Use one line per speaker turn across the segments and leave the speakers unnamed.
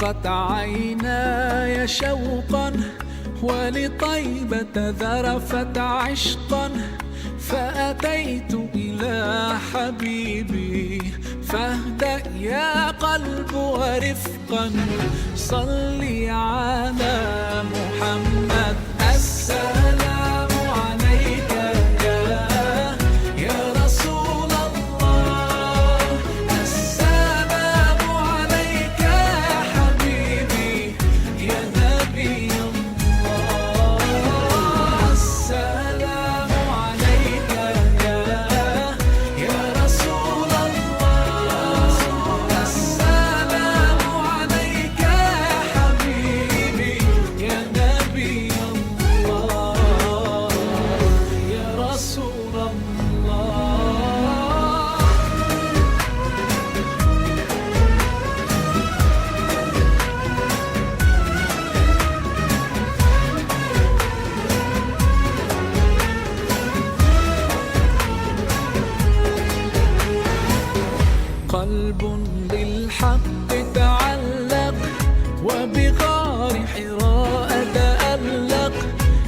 أشرقت عيناي شوقا ولطيبة ذرفت عشقا فأتيت إلى حبيبي فاهدأ يا قلب ورفقا صلي على محمد السلام عليك يا رسول الله السلام عليك يا حبيبي يا نبي الله السلام عليك يا رسول الله السلام عليك يا حبيبي يا نبي الله يا رسول الله. قلب بالحق تعلق وبغار حراء تألق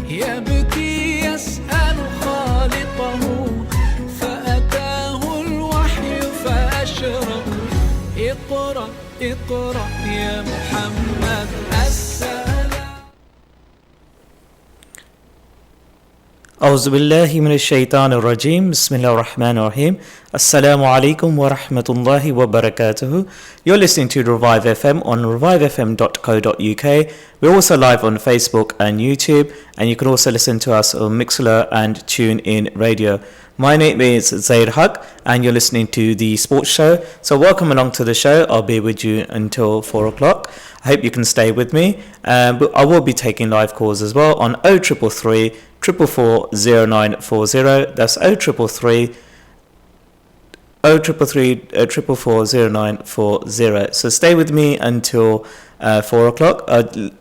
يبكي يسأل خالقه فأتاه الوحي فأشرق اقرأ اقرأ يا محمد السلام.
أعوذ بالله من الشيطان الرجيم. بسم الله الرحمن الرحيم. Assalamu alaikum wa rahmatullahi wa barakatuhu. You're listening to Revive FM on revivefm.co.uk. We're also live on Facebook and YouTube, and you can also listen to us on Mixlr and TuneIn Radio. My name is Zaheer Haque, and you're listening to the sports show. So welcome along to the show. I'll be with you until 4 o'clock. I hope you can stay with me. But I will be taking live calls as well on 0333 444 0940. That's 0333 444 0940. So stay with me until 4 o'clock.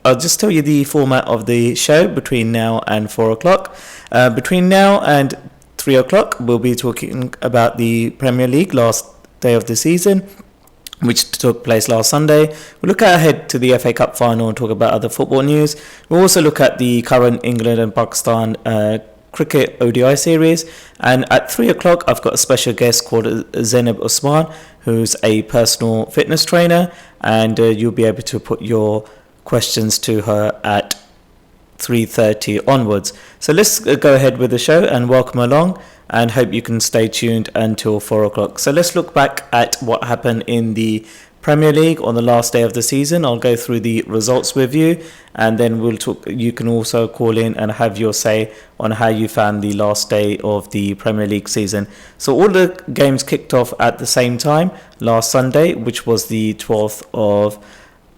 I'll just tell you the format of the show between now and 4 o'clock. Between now and 3 o'clock, we'll be talking about the Premier League last day of the season, which took place last Sunday. We'll look ahead to the FA Cup final and talk about other football news. We'll also look at the current England and Pakistan cricket ODI series. And at 3 o'clock, I've got a special guest called Zainab Osman, who's a personal fitness trainer. And you'll be able to put your questions to her at 3:30 onwards. So let's go ahead with the show and welcome along, and hope you can stay tuned until 4 o'clock. So let's look back at what happened in the Premier League on the last day of the season. I'll go through the results with you, and then we'll talk. You can also call in and have your say on how you found the last day of the Premier League season. So all the games kicked off at the same time last Sunday, which was the 12th of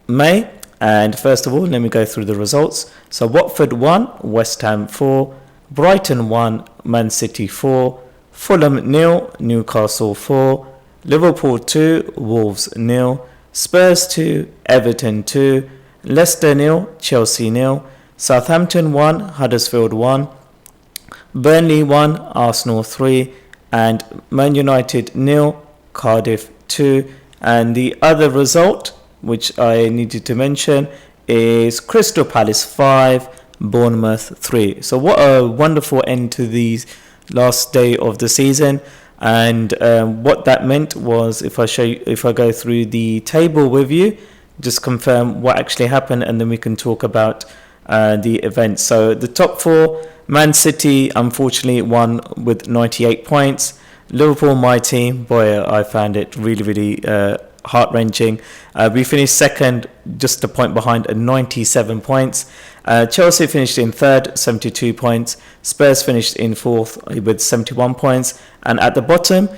May. And first of all, let me go through the results. So Watford 1, West Ham 4, Brighton 1, Man City 4, Fulham 0, Newcastle 4, Liverpool 2, Wolves 0, Spurs 2, Everton 2, Leicester 0, Chelsea 0, Southampton 1, Huddersfield 1, Burnley 1, Arsenal 3, and Man United 0, Cardiff 2. And the other result, which I needed to mention, is Crystal Palace 5, Bournemouth 3. So what a wonderful end to the last day of the season. And what that meant was, if I go through the table with you, just confirm what actually happened, and then we can talk about the events. So the top four: Man City unfortunately won with 98 points. Liverpool, my team, boy, I found it really heart-wrenching. We finished second, just a point behind, at 97 points. Chelsea finished in third, 72 points. Spurs finished in fourth with 71 points. And at the bottom,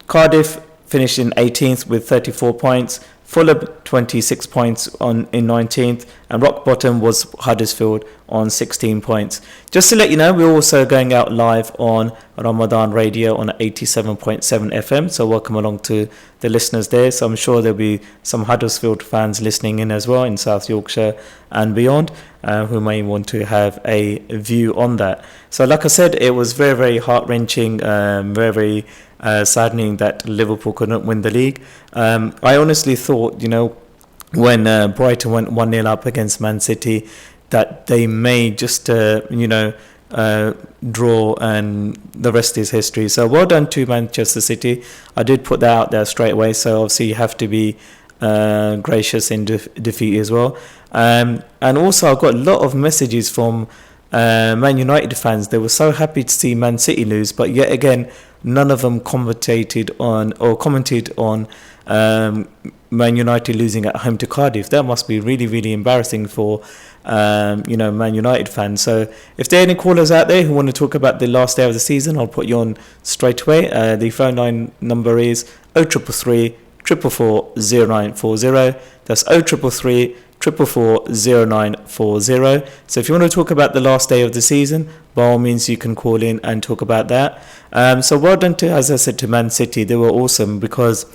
Cardiff finished in 18th with 34 points. Fulham 26 points in 19th, and rock bottom was Huddersfield on 16 points. Just to let you know, we're also going out live on Ramadan Radio on 87.7 FM, so welcome along to the listeners there. So I'm sure there'll be some Huddersfield fans listening in as well in South Yorkshire and beyond, who may want to have a view on that. So like I said, it was very heart-wrenching, very saddening that Liverpool couldn't win the league. I honestly thought, when Brighton went 1-0 up against Man City, that they may just, draw, and the rest is history. So well done to Manchester City. I did put that out there straight away, so obviously you have to be gracious in defeat as well. And also I got a lot of messages from Man United fans. They were so happy to see Man City lose, but yet again, none of them commented on Man United losing at home to Cardiff. That must be really, really embarrassing for Man United fans. So if there are any callers out there who want to talk about the last day of the season, I'll put you on straight away. The phone line number is 0333 444 0940. That's 0333 444 0940. So if you want to talk about the last day of the season, by all means you can call in and talk about that. So well done to, as I said, to Man City. They were awesome, because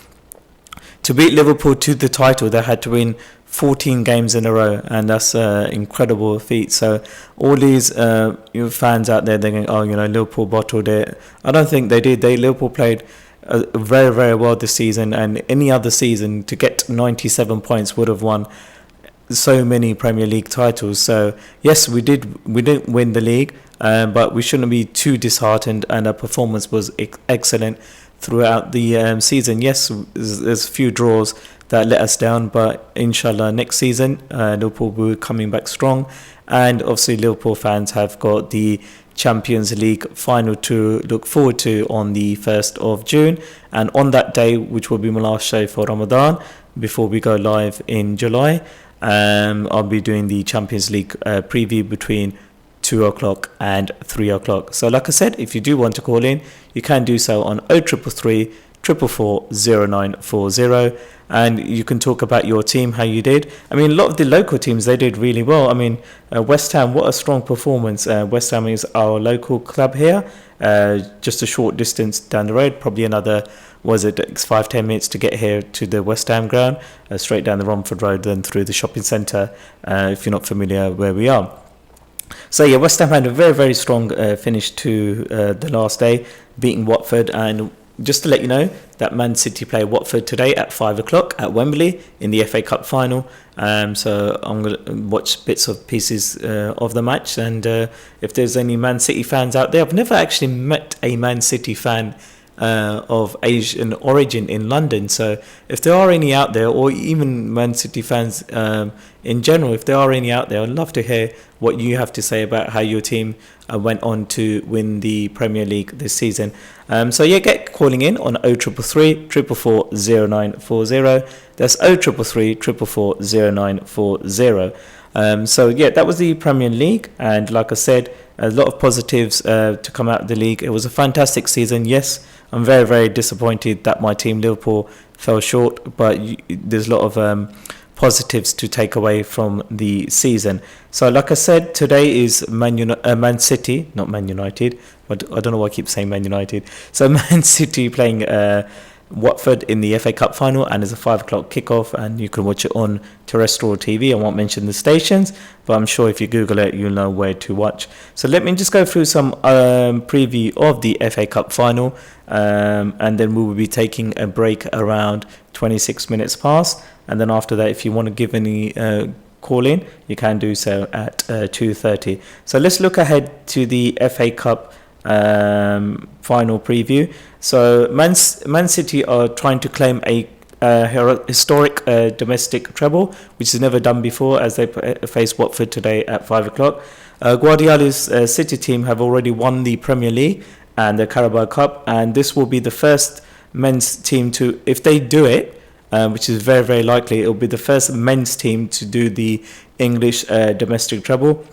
to beat Liverpool to the title, they had to win 14 games in a row, and that's an incredible feat. So all these fans out there, they're going, Liverpool bottled it. I don't think they did. Liverpool played very, very well this season, and any other season to get 97 points would have won so many Premier League titles. So yes, we didn't win the league, but we shouldn't be too disheartened, and our performance was excellent throughout the season. Yes, there's a few draws that let us down, but inshallah next season Liverpool will be coming back strong, and obviously Liverpool fans have got the Champions League final to look forward to on the 1st of June, and on that day, which will be my last show for Ramadan before we go live in July, I'll be doing the Champions League preview between 2 o'clock and 3 o'clock. So like I said, if you do want to call in, you can do so on 0333 444 0940, and you can talk about your team, how you did. I mean, a lot of the local teams, they did really well. I mean, West Ham, what a strong performance. West Ham is our local club here, just a short distance down the road, probably another, 5-10 minutes to get here to the West Ham ground, straight down the Romford Road, then through the shopping centre, if you're not familiar where we are. So yeah, West Ham had a very, very strong finish to the last day, beating Watford. And just to let you know that Man City play Watford today at 5 o'clock at Wembley in the FA Cup final. So I'm going to watch bits of pieces of the match. And if there's any Man City fans out there, I've never actually met a Man City fan of Asian origin in London. So if there are any out there, or even Man City fans in general, if there are any out there, I'd love to hear what you have to say about how your team went on to win the Premier League this season. So yeah, get calling in on 0333 444 0940. That's 0333 444 0940. So yeah, that was the Premier League, and like I said, a lot of positives to come out of the league. It was a fantastic season. Yes, I'm very, very disappointed that my team Liverpool fell short, but there's a lot of positives to take away from the season. So like I said, today is Man City, not Man United, but I don't know why I keep saying Man United. So Man City playing Watford in the FA Cup final, and it's a 5 o'clock kickoff, and you can watch it on terrestrial TV. I won't mention the stations, but I'm sure if you Google it, you'll know where to watch. So let me just go through some preview of the FA Cup final, and then we will be taking a break around 26 minutes past, and then after that, if you want to give any call in, you can do so at 2:30. So let's look ahead to the FA Cup final preview. So Man City are trying to claim a historic domestic treble, which is never done before, as they face Watford today at 5 o'clock. Guardiola's City team have already won the Premier League and the Carabao Cup, and this will be the first men's team to, if they do it, which is very, very likely, it will be the first men's team to do the English domestic treble,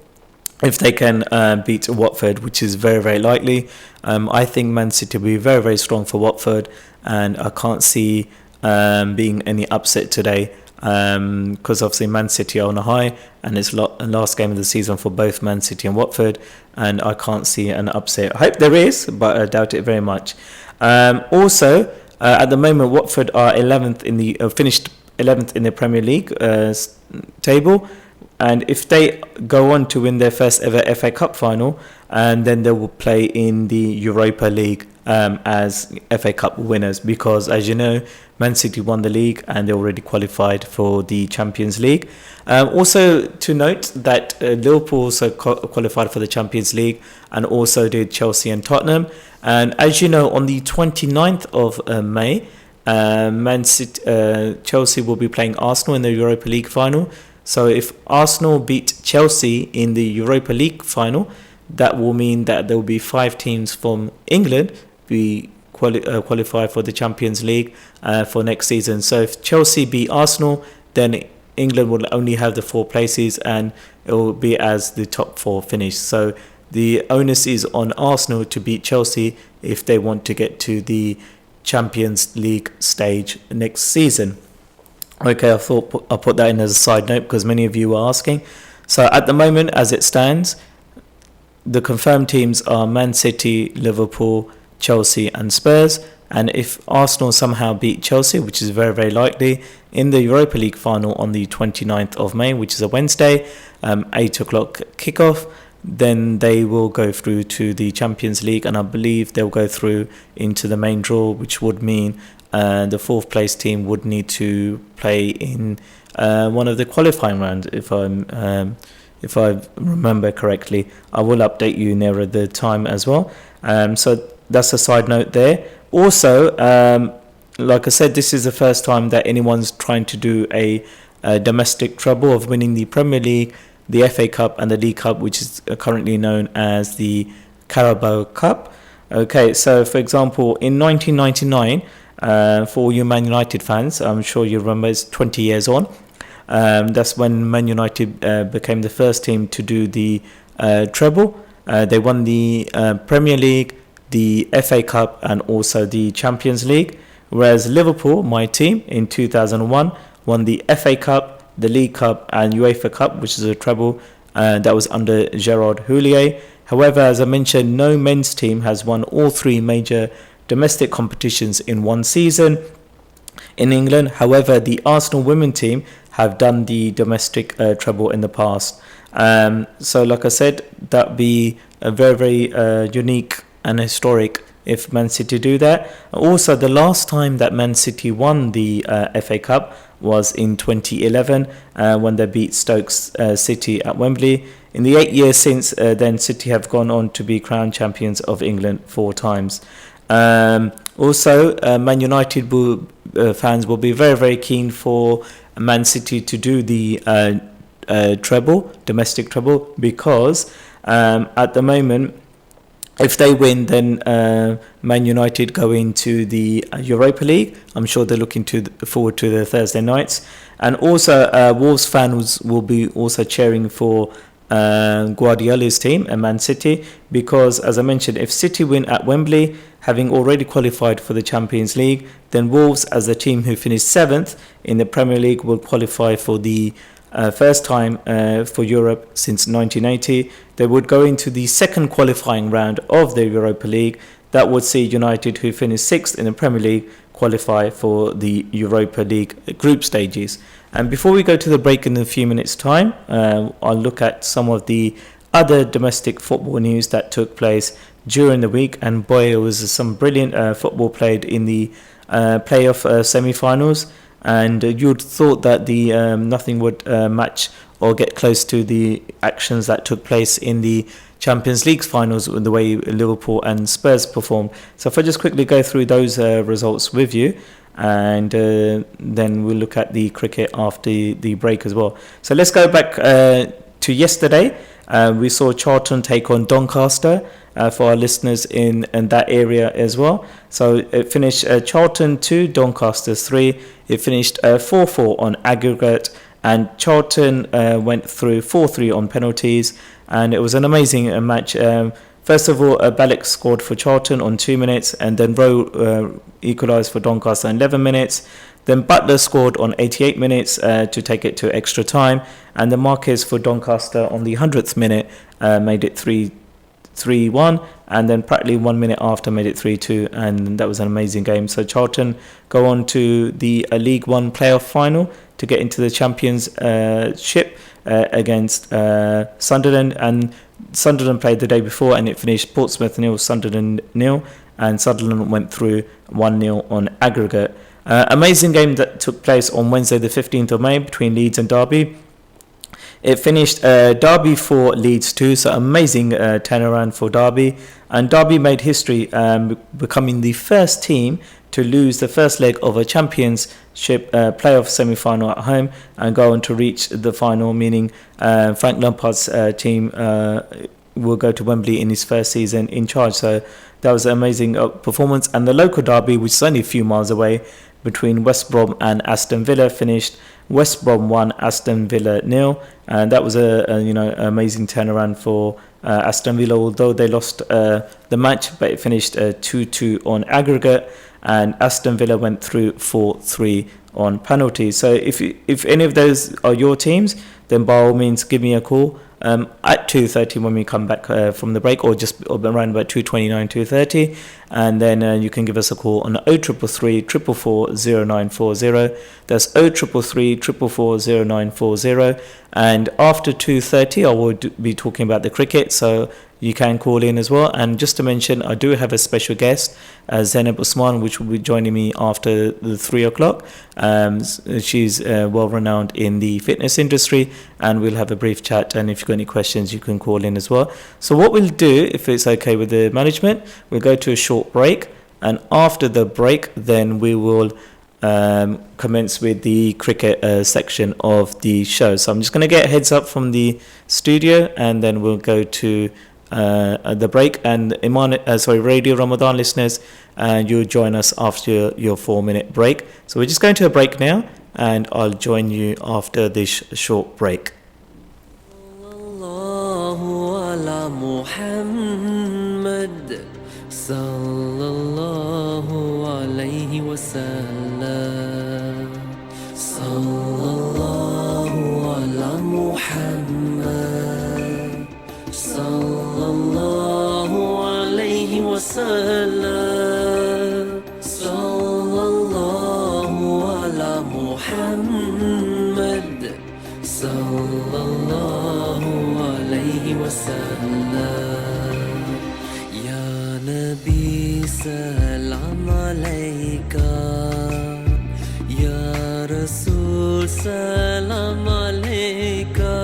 if they can beat Watford, which is very, very likely. I think Man City will be very, very strong for Watford, and I can't see being any upset today, because obviously Man City are on a high, and it's last game of the season for both Man City and Watford, and I can't see an upset. I hope there is, but I doubt it very much. Also, at the moment, Watford are 11th in the finished 11th in the Premier League table. And if they go on to win their first ever FA Cup final, and then they will play in the Europa League as FA Cup winners, because as you know, Man City won the league and they already qualified for the Champions League. Also to note that Liverpool also qualified for the Champions League, and also did Chelsea and Tottenham. And as you know, on the 29th of May, Chelsea will be playing Arsenal in the Europa League final. So if Arsenal beat Chelsea in the Europa League final, that will mean that there will be 5 teams from England qualify for the Champions League for next season. So if Chelsea beat Arsenal, then England will only have the 4 places, and it will be as the top 4 finish. So the onus is on Arsenal to beat Chelsea if they want to get to the Champions League stage next season. Okay, I thought I'll put that in as a side note because many of you were asking. So at the moment, as it stands, the confirmed teams are Man City, Liverpool, Chelsea and Spurs. And if Arsenal somehow beat Chelsea, which is very, very likely, in the Europa League final on the 29th of May, which is a Wednesday, 8 o'clock kickoff, then they will go through to the Champions League, and I believe they'll go through into the main draw, which would mean the 4th place team would need to play in one of the qualifying rounds, if I remember correctly. I will update you nearer the time as well. So that's a side note there. Also, like I said, this is the first time that anyone's trying to do a domestic treble of winning the Premier League, the FA Cup and the League Cup, which is currently known as the Carabao Cup. Okay, so for example, in 1999, for all you Man United fans, I'm sure you remember, it's 20 years on. That's when Man United became the first team to do the treble. They won the Premier League, the FA Cup and also the Champions League. Whereas Liverpool, my team, in 2001 won the FA Cup, the League Cup and UEFA Cup, which is a treble that was under Gerard Houllier. However, as I mentioned, no men's team has won all 3 major domestic competitions in one season in England. However, the Arsenal women team have done the domestic treble in the past. So like I said, that'd be a very, very unique and historic if Man City do that. Also, the last time that Man City won the FA Cup was in 2011 when they beat Stoke City at Wembley. In the 8 years since then, City have gone on to be crowned champions of England 4 times. Also, Man United fans will be very, very keen for Man City to do the treble, domestic treble, because at the moment, if they win, then Man United go into the Europa League. I'm sure they're looking forward to the Thursday nights. And also, Wolves fans will be also cheering for Guardiola's team and Man City, because, as I mentioned, if City win at Wembley, having already qualified for the Champions League, then Wolves, as the team who finished 7th in the Premier League, will qualify for the first time for Europe since 1980. They would go into the second qualifying round of the Europa League. That would see United, who finished 6th in the Premier League, qualify for the Europa League group stages. And before we go to the break in a few minutes' time, I'll look at some of the other domestic football news that took place during the week. And boy, it was some brilliant football played in the playoff semi-finals. And you'd thought that the nothing would match or get close to the actions that took place in the Champions League finals with the way Liverpool and Spurs performed. So if I just quickly go through those results with you, and then we'll look at the cricket after the break as well. So let's go back to yesterday. We saw Charlton take on Doncaster for our listeners in that area as well. So it finished Charlton 2, Doncaster 3. It finished 4-4 on aggregate, and Charlton went through 4-3 on penalties, and it was an amazing match. First of all, Balak scored for Charlton on 2 minutes, and then Rowe equalised for Doncaster in 11 minutes. Then Butler scored on 88 minutes to take it to extra time, and the Marquez for Doncaster on the 100th minute made it 3-1, and then Pratley 1 minute after made it 3-2, and that was an amazing game. So Charlton go on to the League One playoff final to get into the championship against Sunderland, and Sunderland played the day before and it finished Portsmouth 0, Sunderland 0. and Sunderland went through 1-0 on aggregate. Amazing game that took place on Wednesday the 15th of May between Leeds and Derby. It finished Derby 4, Leeds 2, so amazing turnaround for Derby. And Derby made history, becoming the first team to lose the first leg of a championship playoff semi-final at home and go on to reach the final, meaning Frank Lampard's team will go to Wembley in his first season in charge. So that was an amazing performance. And the local derby, which is only a few miles away, between West Brom and Aston Villa, finished West Brom 1, Aston Villa 0, and that was a amazing turnaround for Aston Villa, although they lost the match, but it finished 2-2 on aggregate, and Aston Villa went through 4-3 on penalties. So if any of those are your teams, then by all means give me a call at 2:30 when we come back from the break, or around about 2:29, 2:30, and then you can give us a call on 0333 444 0940. That's 0333 444 0940. And after 2:30 I will be talking about the cricket, so you can call in as well. And just to mention, I do have a special guest, Zainab Usman, which will be joining me after the 3 o'clock. She's well renowned in the fitness industry, and we'll have a brief chat. And if you've got any questions, you can call in as well. So what we'll do, if it's okay with the management, we'll go to a short break, and after the break, then we will commence with the cricket section of the show. So I'm just going to get a heads up from the studio, and then we'll go to the break. And Radio Ramadan listeners, you'll join us after your 4-minute break. So we're just going to a break now, and I'll join you after this short break.
Sallallahu alayhi wa sallam. Sallallahu ala Muhammad. Sallallahu alayhi wa sallam. Sallallahu ala Muhammad. Sallallahu alayhi wa sallam. Ya Nabi salam alayka, Ya Rasul salam alayka,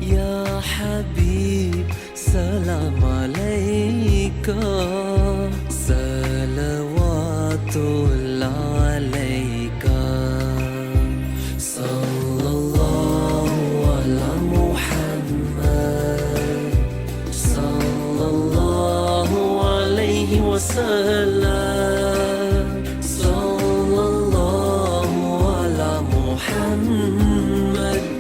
Ya Habib salam alayka, salawatullah alayka. Sallallahu ala Muhammad. Sallallahu alayhi wa sallam. Sallallahu ala Muhammad.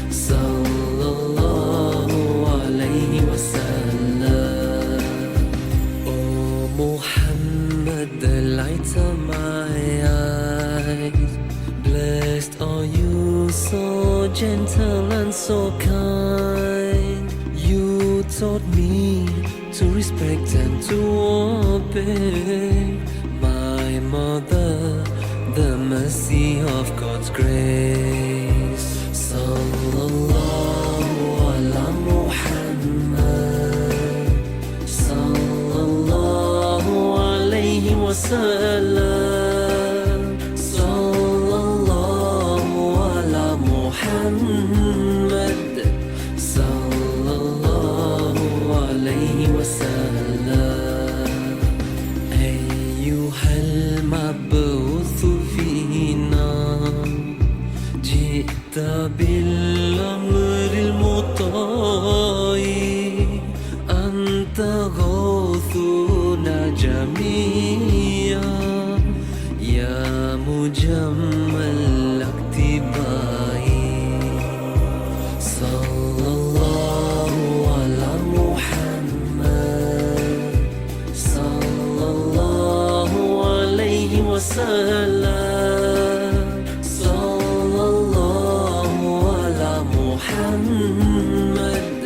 Sallallahu alayhi wa sallam. Oh Muhammad, the light of my eyes, blessed are you, so gentle and so kind. You taught me to respect and to obey my mother, the mercy of God's grace. Sallallahu ala Muhammad. Sallallahu alayhi wa sallam. Sallallahu ala Muhammad. Sallallahu alayhi wa sallam. Ayyuhal mab'uthu fina, ji'ta bil amril muta'i, anta ghawthuna jami'a, ya mujammal aktibai. Sallallahu ala Muhammad. Sallallahu alayhi wa sallam. Sallallahu ala Muhammad.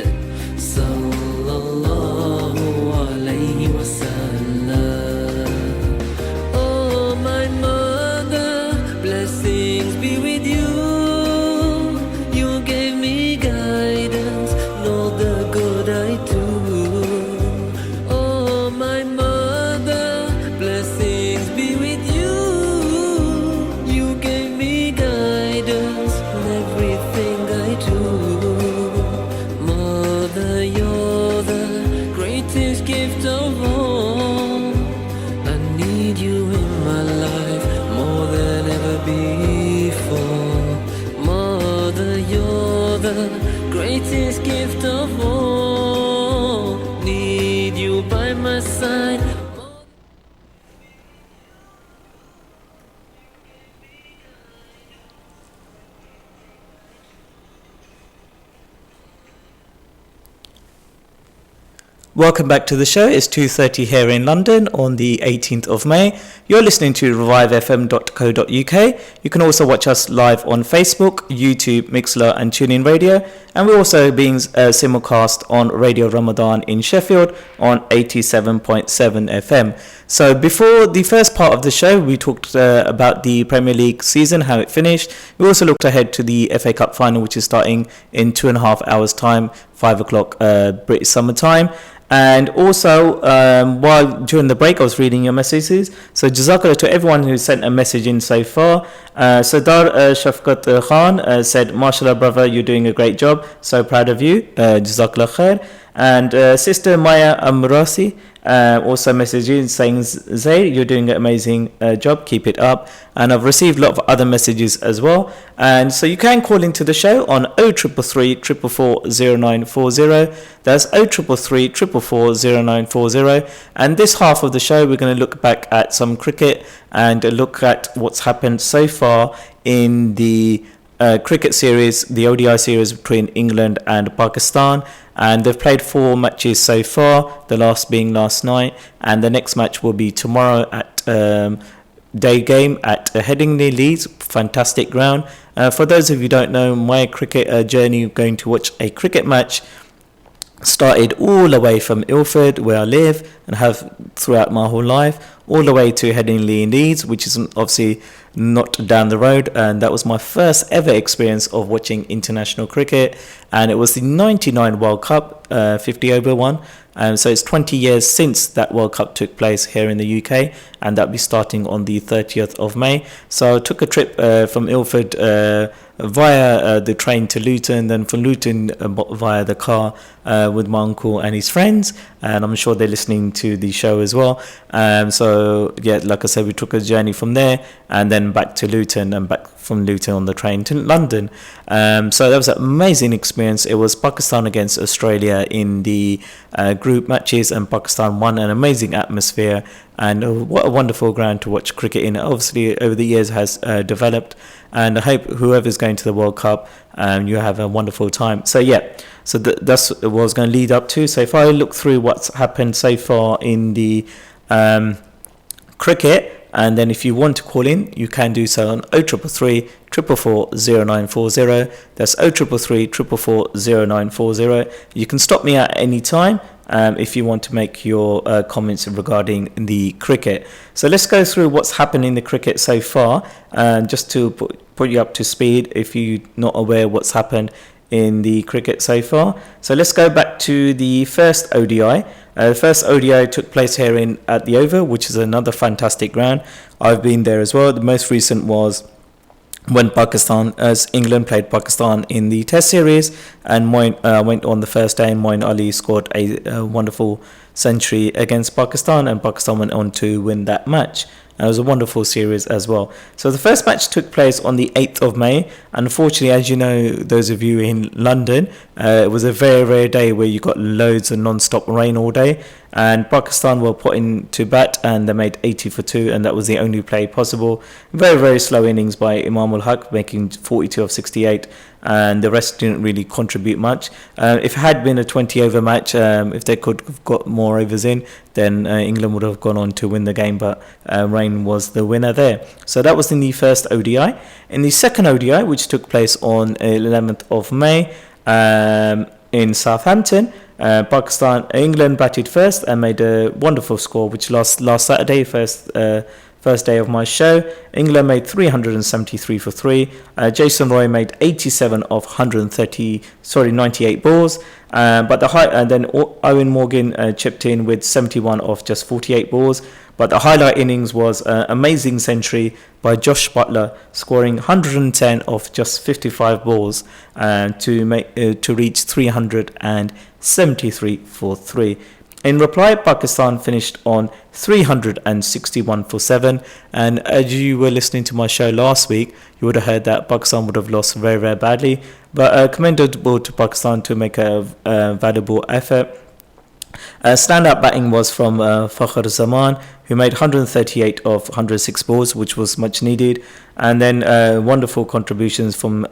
Sallallahu alayhi wa sallam. Oh my mother, blessings be with you. You gave me guidance, know the good I do. Oh my mother, the greatest gift of all. Need you by my side.
Welcome back to the show. It's 2:30 here in London on the 18th of May. You're listening to revivefm.co.uk. You can also watch us live on Facebook, YouTube, Mixlr and TuneIn Radio. And we're also being simulcast on Radio Ramadan in Sheffield on 87.7 FM. So before the first part of the show, we talked about the Premier League season, how it finished. We also looked ahead to the FA Cup final, which is starting in 2.5 hours time, 5 o'clock British summer time. And also, while during the break, I was reading your messages. So, Jazakallah to everyone who sent a message in so far. Sardar Shafqat Khan said, "MashaAllah, brother, you're doing a great job. So proud of you. Jazakallah khair." And Sister Maya Amrasi also messaging saying, "Zaheer, you're doing an amazing job. Keep it up." And I've received a lot of other messages as well. And so you can call into the show on 0333 444 0940. That's 0333 444 0940. And this half of the show, we're going to look back at some cricket and look at what's happened so far in the cricket series, the ODI series between England and Pakistan. And they've played 4 matches so far, the last being last night. And the next match will be tomorrow at day game at Headingley, Leeds. Fantastic ground. For those of you who don't know, my cricket journey going to watch a cricket match started all the way from Ilford, where I live and have throughout my whole life, all the way to Headingley in Leeds, which is obviously not down the road. And that was my first ever experience of watching international cricket. And it was the 99 World Cup, 50 over 1. So it's 20 years since that World Cup took place here in the UK, and that'll be starting on the 30th of May. So I took a trip from Ilford via the train to Luton, then from Luton via the car with my uncle and his friends, and I'm sure they're listening to the show as well. So yeah, like I said, we took a journey from there and then back to Luton, and back from Luton on the train to London. So that was an amazing experience. It was Pakistan against Australia in the group matches, and Pakistan won. An amazing atmosphere, and what a wonderful ground to watch cricket in. Obviously over the years has developed, and I hope whoever's going to the World Cup, you have a wonderful time. So yeah, so that's what I was going to lead up to. So if I look through what's happened so far in the cricket, and then if you want to call in, you can do so on 0333 444 0940. That's 0333 444 0940. You can stop me at any time if you want to make your comments regarding the cricket. So let's go through what's happened in the cricket so far, just to put you up to speed if you're not aware what's happened in the cricket so far. So let's go back to the first ODI. The first ODI took place here at the Oval, which is another fantastic ground. I've been there as well. The most recent was when England played Pakistan in the Test series, and went on the first day, and Moeen Ali scored a wonderful century against Pakistan, and Pakistan went on to win that match. And it was a wonderful series as well. So the first match took place on the 8th of May. Unfortunately, as you know, those of you in London, it was a very rare day where you got loads of non-stop rain all day. And Pakistan were put into bat, and they made 80 for 2, and that was the only play possible. Very, very slow innings by Imam Haque, making 42 of 68, and the rest didn't really contribute much. If it had been a 20 over match, if they could have got more overs in, then England would have gone on to win the game, but rain was the winner there. So that was in the first ODI. In the second ODI, which took place on 11th of May in Southampton, England batted first and made a wonderful score, which last Saturday, first day of my show. England made 373 for 3. Jason Roy made 87 of 98 balls. And then Owen Morgan chipped in with 71 of just 48 balls. But the highlight innings was an amazing century by Josh Buttler, scoring 110 of just 55 balls to reach 373 for 3. In reply, Pakistan finished on 361 for 7. And as you were listening to my show last week, you would have heard that Pakistan would have lost very, very badly. But commendable to Pakistan to make a valuable effort. Standout batting was from Fakhr Zaman, who made 138 of 106 balls, which was much needed. And then wonderful contributions from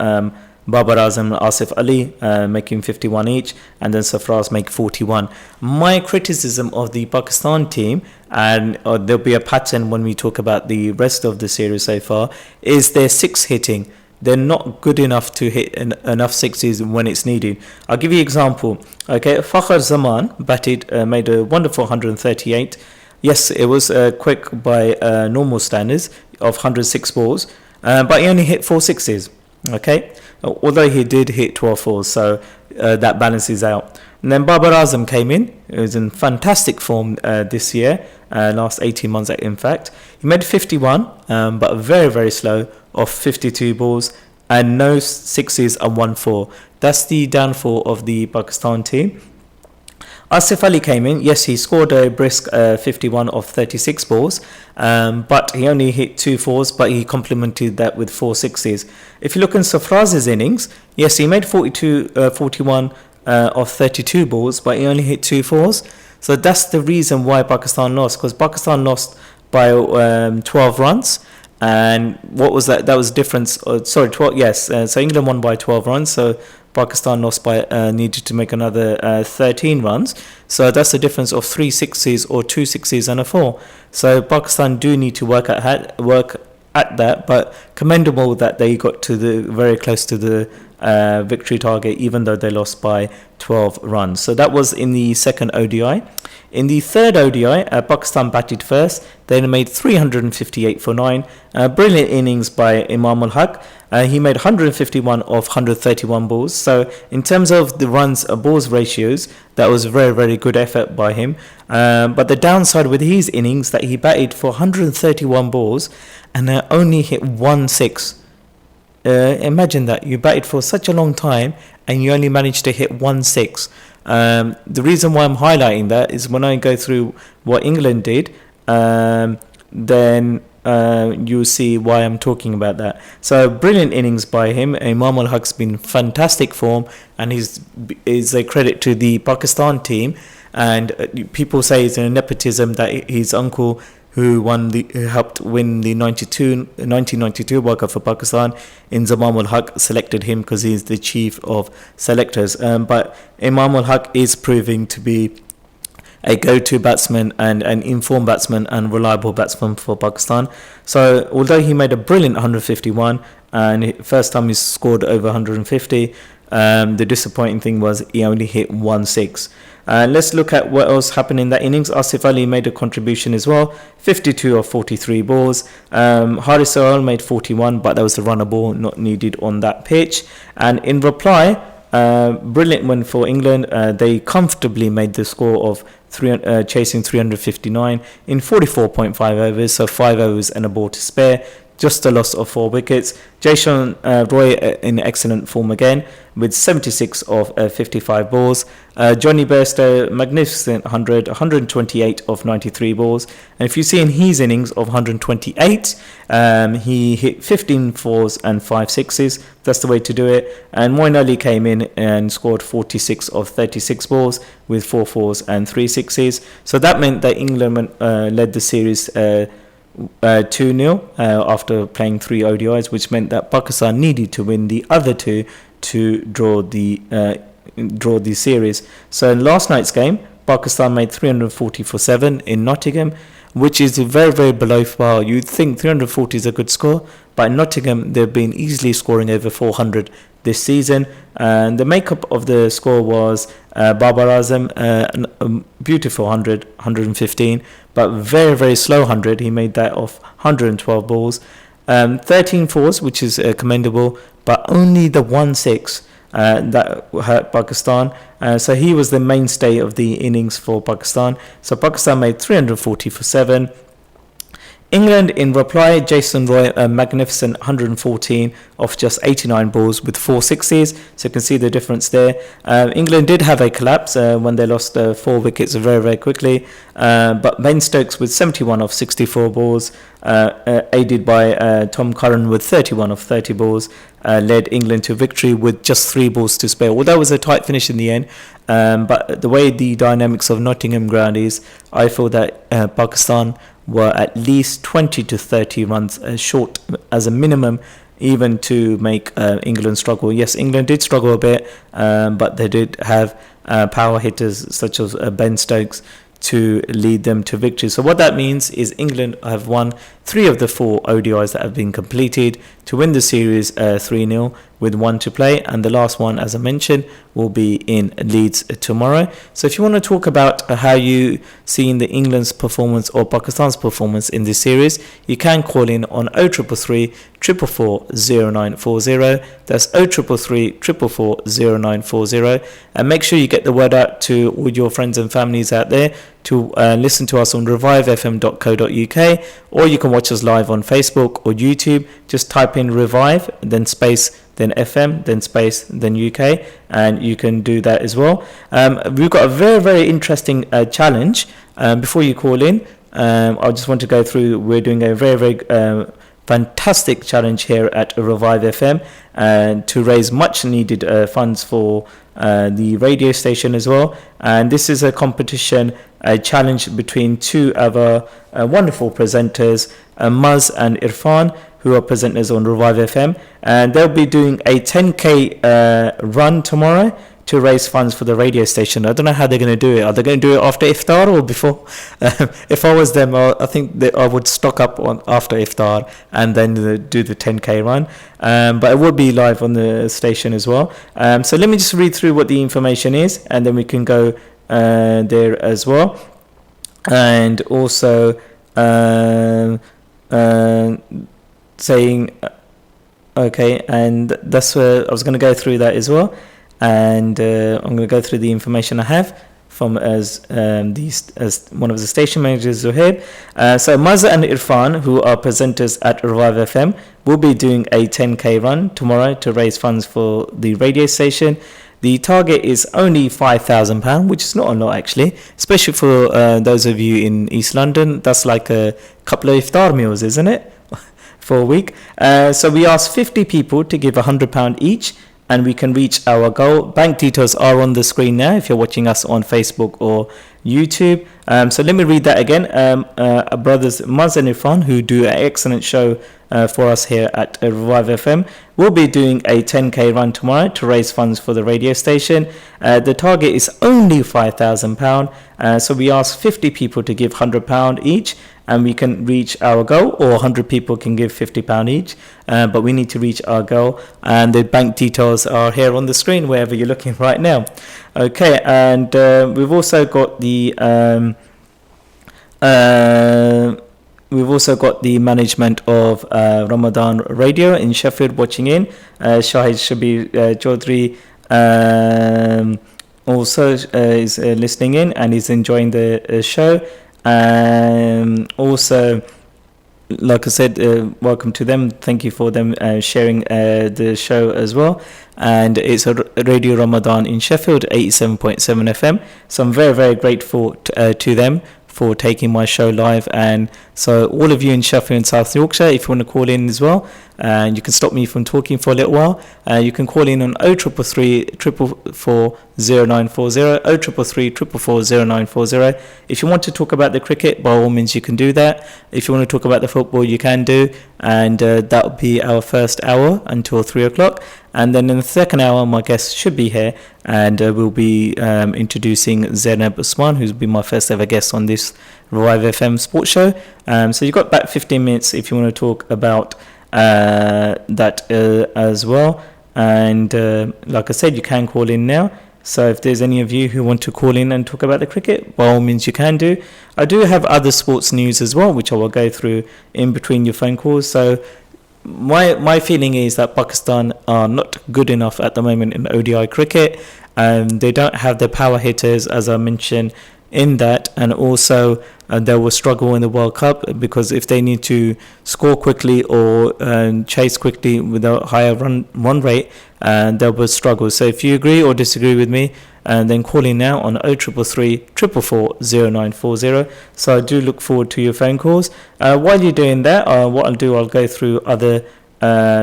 Babar Azam and Asif Ali, making 51 each, and then Sarfraz make 41. My criticism of the Pakistan team, and there'll be a pattern when we talk about the rest of the series so far, is their six hitting. They're not good enough to hit enough sixes when it's needed. I'll give you an example. Okay, Fakhr Zaman batted, made a wonderful 138. Yes, it was quick by normal standards of 106 balls, but he only hit 4 sixes. Okay, although he did hit 12 fours, so that balances out. And then Babar Azam came in. He was in fantastic form this year, last 18 months in fact. He made 51, but very, very slow, of 52 balls, and no sixes and 1 4. That's the downfall of the Pakistan team. Asif Ali came in. Yes, he scored a brisk 51 of 36 balls, but he only hit 2 fours, but he complemented that with 4 sixes. If you look in Sarfraz's innings, yes, he made 41 of 32 balls, but he only hit 2 fours. So that's the reason why Pakistan lost, because Pakistan lost by 12 runs. And what was that? That was difference. 12. Yes. So England won by 12 runs. So Pakistan lost by needed to make another 13 runs. So that's a difference of 3 sixes or 2 sixes and a 4. So Pakistan do need to work at that. But commendable that they got to the very close to the victory target, even though they lost by 12 runs. So that was in the second ODI. In the third ODI, Pakistan batted first. They made 358 for 9. Brilliant innings by Imam Haque. He made 151 of 131 balls. So in terms of the runs balls ratios, that was a very, very good effort by him. But the downside with his innings, that he batted for 131 balls and only hit 1 6. Imagine that you batted for such a long time and you only managed to hit 1 6. The reason why I'm highlighting that is when I go through what England did, then you'll see why I'm talking about that. So brilliant innings by him. Imam Haque's been fantastic form, and is a credit to the Pakistan team. And people say it's a nepotism that his uncle, who helped win the 1992 World Cup for Pakistan, in Imam Haque, selected him because he's the chief of selectors. But Imam Haque is proving to be a go-to batsman and an informed batsman and reliable batsman for Pakistan. So although he made a brilliant 151, and first time he scored over 150, the disappointing thing was he only hit 1 6. Let's look at what else happened in that innings. Asif Ali made a contribution as well, 52 of 43 balls. Haris Sohail made 41, but that was a runner ball not needed on that pitch. And in reply, brilliant win for England. They comfortably made the score of chasing 359 in 44.5 overs, so 5 overs and a ball to spare. Just a loss of 4 wickets. Jason Roy in excellent form again with 76 of 55 balls. Johnny Bairstow, magnificent 128 of 93 balls. And if you see in his innings of 128, he hit 15 fours and 5 sixes. That's the way to do it. And Moeen Ali came in and scored 46 of 36 balls with 4 fours and 3 sixes. So that meant that England led the series 2-0 after playing 3 ODIs, which meant that Pakistan needed to win the other 2 to draw the series. So in last night's game, Pakistan made 340 for 7 in Nottingham, which is very, very below par. You'd think 340 is a good score, but in Nottingham they've been easily scoring over 400 this season. And the makeup of the score was Babar Azam, a beautiful 115, but very, very slow 100. He made that off 112 balls. 13 fours, which is commendable, but only the 1 6 that hurt Pakistan. So he was the mainstay of the innings for Pakistan. So Pakistan made 340 for 7. England in reply, Jason Roy, a magnificent 114 off just 89 balls with 4 sixes. So you can see the difference there. England did have a collapse when they lost 4 wickets very, very quickly. But Ben Stokes with 71 off 64 balls, aided by Tom Curran with 31 off 30 balls, led England to victory with just 3 balls to spare. Well, that was a tight finish in the end. But the way the dynamics of Nottingham ground is, I feel that Pakistan were at least 20 to 30 runs short as a minimum, even to make England struggle. Yes, England did struggle a bit, but they did have power hitters such as Ben Stokes to lead them to victory. So what that means is England have won 3 of the 4 ODIs that have been completed to win the series 3-0 with 1 to play, and the last one, as I mentioned, will be in Leeds tomorrow. So if you want to talk about how you seen the England's performance or Pakistan's performance in this series, you can call in on 0333 444 0940. That's 0333 444 0940, and make sure you get the word out to all your friends and families out there to listen to us on revivefm.co.uk, or you can watch us live on Facebook or YouTube. Just type in Revive, then space, then FM, then space, then UK, and you can do that as well. We've got a very, very interesting challenge. Before you call in, I just want to go through, we're doing a very, very fantastic challenge here at Revive FM, and to raise much needed funds for the radio station as well. And this is a competition, a challenge between 2 other wonderful presenters, Maz and Irfan, who are presenters on Revive FM, and they'll be doing a 10k run tomorrow to raise funds for the radio station. I don't know how they're going to do it. Are they going to do it after iftar or before? If I was them, I think that I would stock up on after iftar and then do the 10k run. But it will be live on the station as well. So let me just read through what the information is, and then we can go there as well. And also saying, okay, and that's where I was going to go through that as well. And I'm going to go through the information I have from as one of the station managers, Zaheer. So Maza and Irfan, who are presenters at Revive FM, will be doing a 10k run tomorrow to raise funds for the radio station. The target is only £5,000, which is not a lot actually, especially for those of you in East London. That's like a couple of iftar meals, isn't it? For a week. So we asked 50 people to give £100 each, and we can reach our goal. Bank details are on the screen now if you're watching us on Facebook or YouTube. So let me read that again. Our brothers Maz and Irfan, who do an excellent show for us here at Revive FM, will be doing a 10k run tomorrow to raise funds for the radio station. The target is only £5,000. So we ask 50 people to give £100 each, and we can reach our goal, or 100 people can give £50 each, but we need to reach our goal, and the bank details are here on the screen wherever you're looking right now. Okay, and we've also got the management of Ramadan Radio in Sheffield watching in. Shahid Shabir Chaudhry also is listening in and is enjoying the show. Also, like I said, welcome to them. Thank you for them sharing the show as well. And it's a Radio Ramadan in Sheffield, 87.7 FM. So I'm very, very grateful to them for taking my show live. And so all of you in Sheffield and South Yorkshire, if you want to call in as well, and you can stop me from talking for a little while, you can call in on 0333 444 0940, 0333 444 0940. If you want to talk about the cricket, by all means you can do that. If you want to talk about the football, you can do, and that will be our first hour until 3 o'clock. And then in the second hour, my guest should be here, and we'll be introducing Zainab Usman, who's been my first ever guest on this Revive FM sports show. So you've got about 15 minutes if you want to talk about that as well. And like I said, you can call in now. So if there's any of you who want to call in and talk about the cricket, by all means you can do. I do have other sports news as well, which I will go through in between your phone calls. So my feeling is that Pakistan are not good enough at the moment in ODI cricket. They don't have the power hitters, as I mentioned in that, and also they will struggle in the World Cup because if they need to score quickly or chase quickly with a higher run rate, they will struggle. So if you agree or disagree with me, and then call in now on 0333 444 0940. So I do look forward to your phone calls. While you're doing that, what I'll do, I'll go through other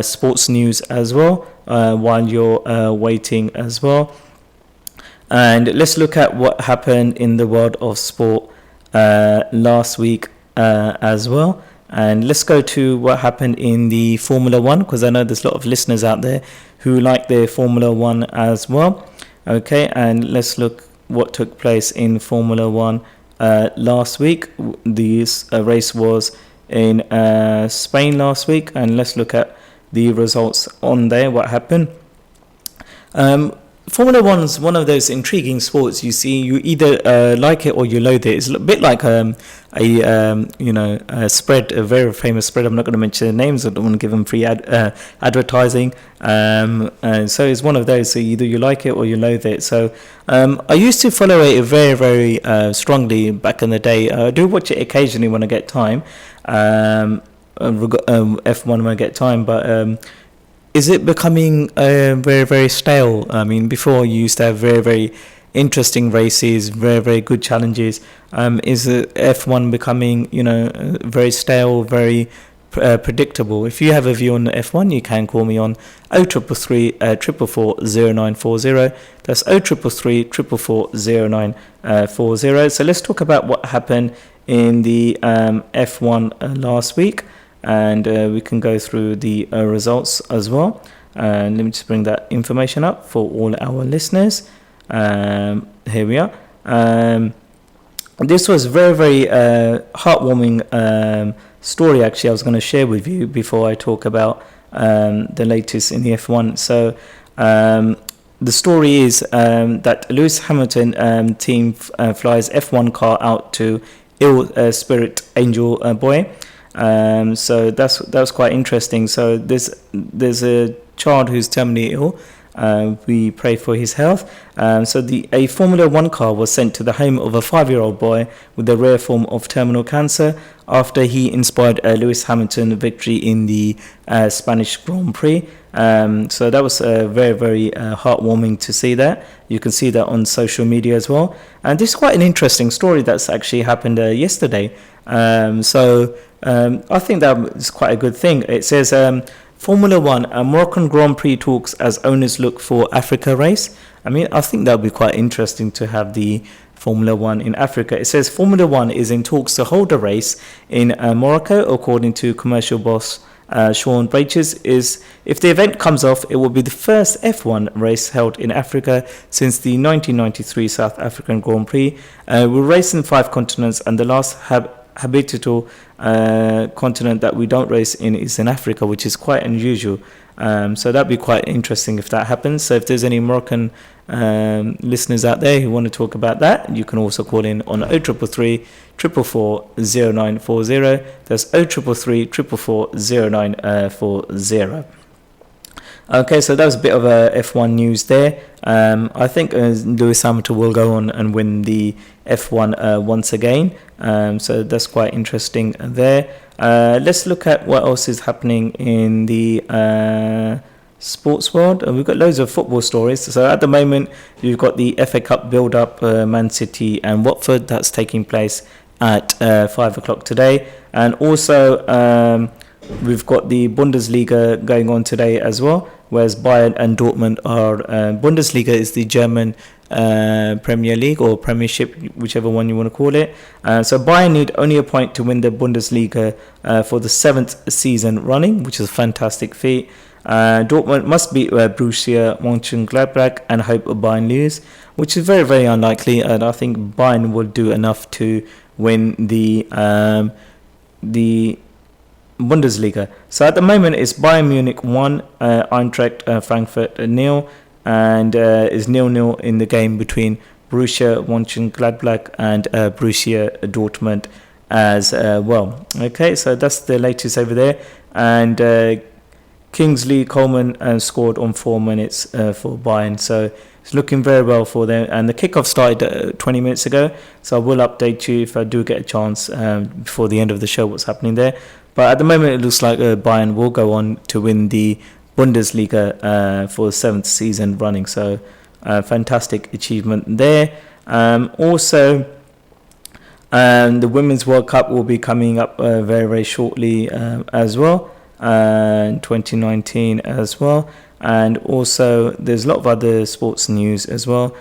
sports news as well while you're waiting as well. And let's look at what happened in the world of sport last week as well. And let's go to what happened in the Formula One, because I know there's a lot of listeners out there who like their Formula One as well. Okay, and let's look what took place in Formula One last week. This race was in Spain last week, and let's look at the results on there, what happened. Formula One's one of those intriguing sports. You see, you either like it or you loathe it. It's a bit like a spread, a very famous spread. I'm not going to mention the names. I don't want to give them free advertising. So it's one of those. So either you like it or you loathe it. So I used to follow it very, very strongly back in the day. I do watch it occasionally when I get time. F1 when I get time, but is it becoming very, very stale? I mean, before you used to have very, very interesting races, very, very good challenges. Is F1 becoming, very stale, very predictable? If you have a view on F1, you can call me on 0333 444 0940. That's 0333 444 0940. So let's talk about what happened in the F1 last week. And we can go through the results as well. And let me just bring that information up for all our listeners. Here we are. This was very, very heartwarming story, actually, I was going to share with you before I talk about the latest in the F1. So the story is that Lewis Hamilton team flies F1 car out to ill spirit Angel Boy. So that's quite interesting. So there's a child who's terminally ill. We pray for his health. So a Formula One car was sent to the home of a 5-year-old boy with a rare form of terminal cancer after he inspired Lewis Hamilton victory in the Spanish Grand Prix. So that was very, very heartwarming to see that. You can see that on social media as well. And this is quite an interesting story that's actually happened yesterday. I think that is quite a good thing. It says Formula One, a Moroccan Grand Prix talks as owners look for Africa race. I mean, I think that would be quite interesting to have the Formula One in Africa. It says Formula One is in talks to hold a race in Morocco, according to commercial boss Sean Bridges. If the event comes off, it will be the first F1 race held in Africa since the 1993 South African Grand Prix. We'll race in 5 continents, and the last habitable continent that we don't race in is in Africa, which is quite unusual. So that'd be quite interesting if that happens. So if there's any Moroccan listeners out there who want to talk about that, you can also call in on 0333 444 0940. That's 0333 444 0940. Okay, so that was a bit of a F1 news there. I think Lewis Hamilton will go on and win the F1 once again. So that's quite interesting there. Let's look at what else is happening in the sports world. We've got loads of football stories. So at the moment, you've got the FA Cup build-up, Man City and Watford. That's taking place at 5 o'clock today. And also, we've got the Bundesliga going on today as well, whereas Bayern and Dortmund are... Bundesliga is the German Premier League or Premiership, whichever one you want to call it. So Bayern need only a point to win the Bundesliga for the 7th season running, which is a fantastic feat. Dortmund must beat Borussia Mönchengladbach and hope Bayern lose, which is very, very unlikely. And I think Bayern will do enough to win the Bundesliga. So at the moment it's Bayern Munich 1, Eintracht Frankfurt 0, and is 0-0 in the game between Borussia Mönchengladbach and Borussia Dortmund as well. Okay, so that's the latest over there. And Kingsley Coleman scored on 4 minutes for Bayern, so it's looking very well for them. And the kickoff started 20 minutes ago, so I will update you if I do get a chance before the end of the show what's happening there. But at the moment, it looks like Bayern will go on to win the Bundesliga for the 7th season running. So fantastic achievement there. Also, the Women's World Cup will be coming up very, very shortly as well. 2019 as well, and also there's a lot of other sports news as well,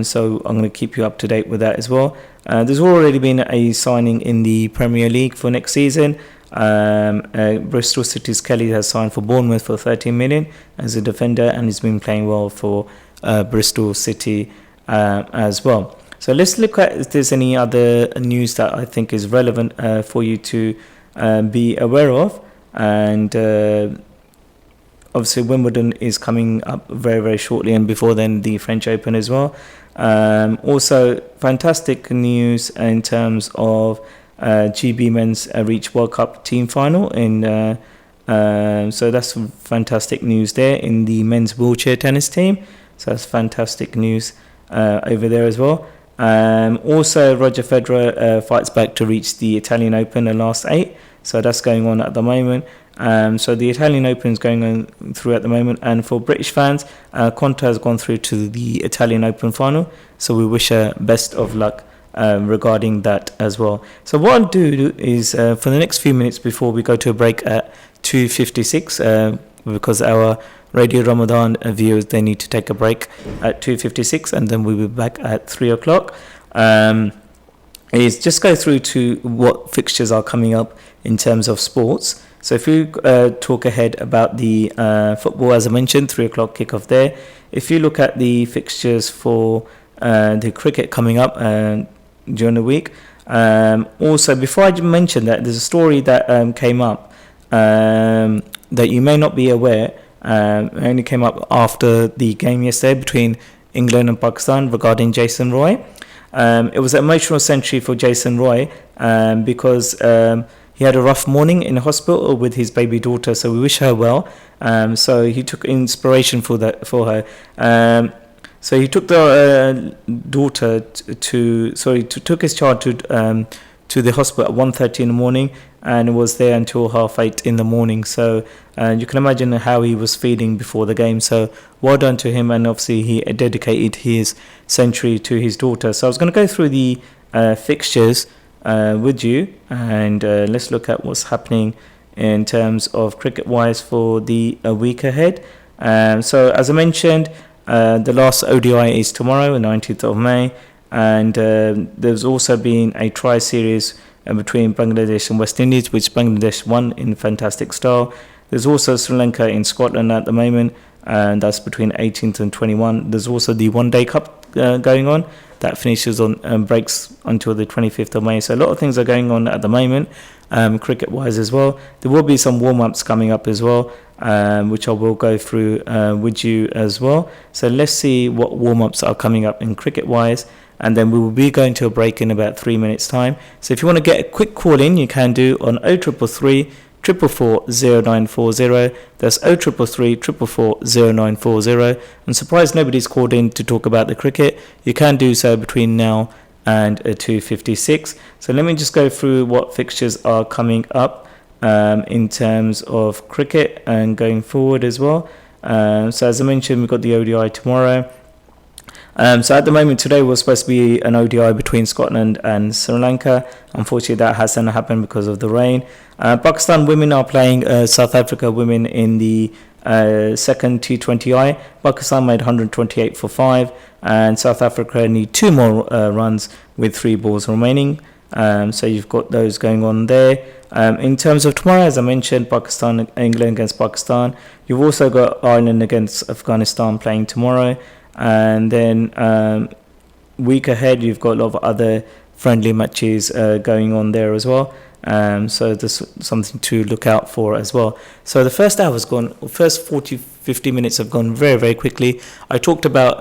so I'm going to keep you up to date with that as well. There's already been a signing in the Premier League for next season. Bristol City's Kelly has signed for Bournemouth for 13 million as a defender, and he's been playing well for Bristol City as well. So let's look at if there's any other news that I think is relevant for you to be aware of. And obviously Wimbledon is coming up very, very shortly, and before then the French Open as well. Also fantastic news in terms of GB Men's Reach World Cup team final so that's fantastic news there in the men's wheelchair tennis team, so that's fantastic news over there as well. Also Roger Federer fights back to reach the Italian Open, the last 8. So that's going on at the moment. So the Italian Open is going on through at the moment. And for British fans, Conta has gone through to the Italian Open final. So we wish her best of luck regarding that as well. So what I'll do is for the next few minutes before we go to a break at 2:56, because our Radio Ramadan viewers, they need to take a break at 2:56, and then we'll be back at 3 o'clock. Is just go through to what fixtures are coming up in terms of sports. So if you talk ahead about the football, as I mentioned, 3 o'clock kickoff there. If you look at the fixtures for the cricket coming up during the week. Also, before I mention that, there's a story that came up that you may not be aware. It only came up after the game yesterday between England and Pakistan regarding Jason Roy. It was an emotional century for Jason Roy because he had a rough morning in hospital with his baby daughter, so we wish her well. So he took inspiration for her. So he took the daughter took his child to the hospital at 1:30 in the morning, and was there until 8:30 in the morning. So you can imagine how he was feeling before the game. So well done to him, and obviously he dedicated his century to his daughter. So I was going to go through the fixtures with you, and let's look at what's happening in terms of cricket-wise for the week ahead. So as I mentioned, the last ODI is tomorrow, the 19th of May, and there's also been a tri-series between Bangladesh and West Indies, which Bangladesh won in fantastic style. There's also Sri Lanka in Scotland at the moment, and that's between 18th and 21. There's also the One Day Cup going on that finishes on breaks until the 25th of May. So a lot of things are going on at the moment, cricket-wise as well. There will be some warm-ups coming up as well, which I will go through with you as well. So let's see what warm-ups are coming up in cricket-wise, and then we will be going to a break in about 3 minutes' time. So if you want to get a quick call in, you can do on 0333 444 0940. That's 0333 444 0940. I'm surprised nobody's called in to talk about the cricket. You can do so between now and 2:56. So let me just go through what fixtures are coming up in terms of cricket and going forward as well. So as I mentioned, we've got the ODI tomorrow. So at the moment, today was supposed to be an ODI between Scotland and Sri Lanka. Unfortunately, that hasn't happened because of the rain. Pakistan women are playing South Africa women in the second T20I. Pakistan made 128 for 5, and South Africa need 2 more runs with 3 balls remaining. So you've got those going on there. In terms of tomorrow, as I mentioned, Pakistan, England against Pakistan. You've also got Ireland against Afghanistan playing tomorrow. And then week ahead, you've got a lot of other friendly matches going on there as well. So there's something to look out for as well. So the first hour's gone, first 40, 50 minutes have gone very, very quickly. I talked about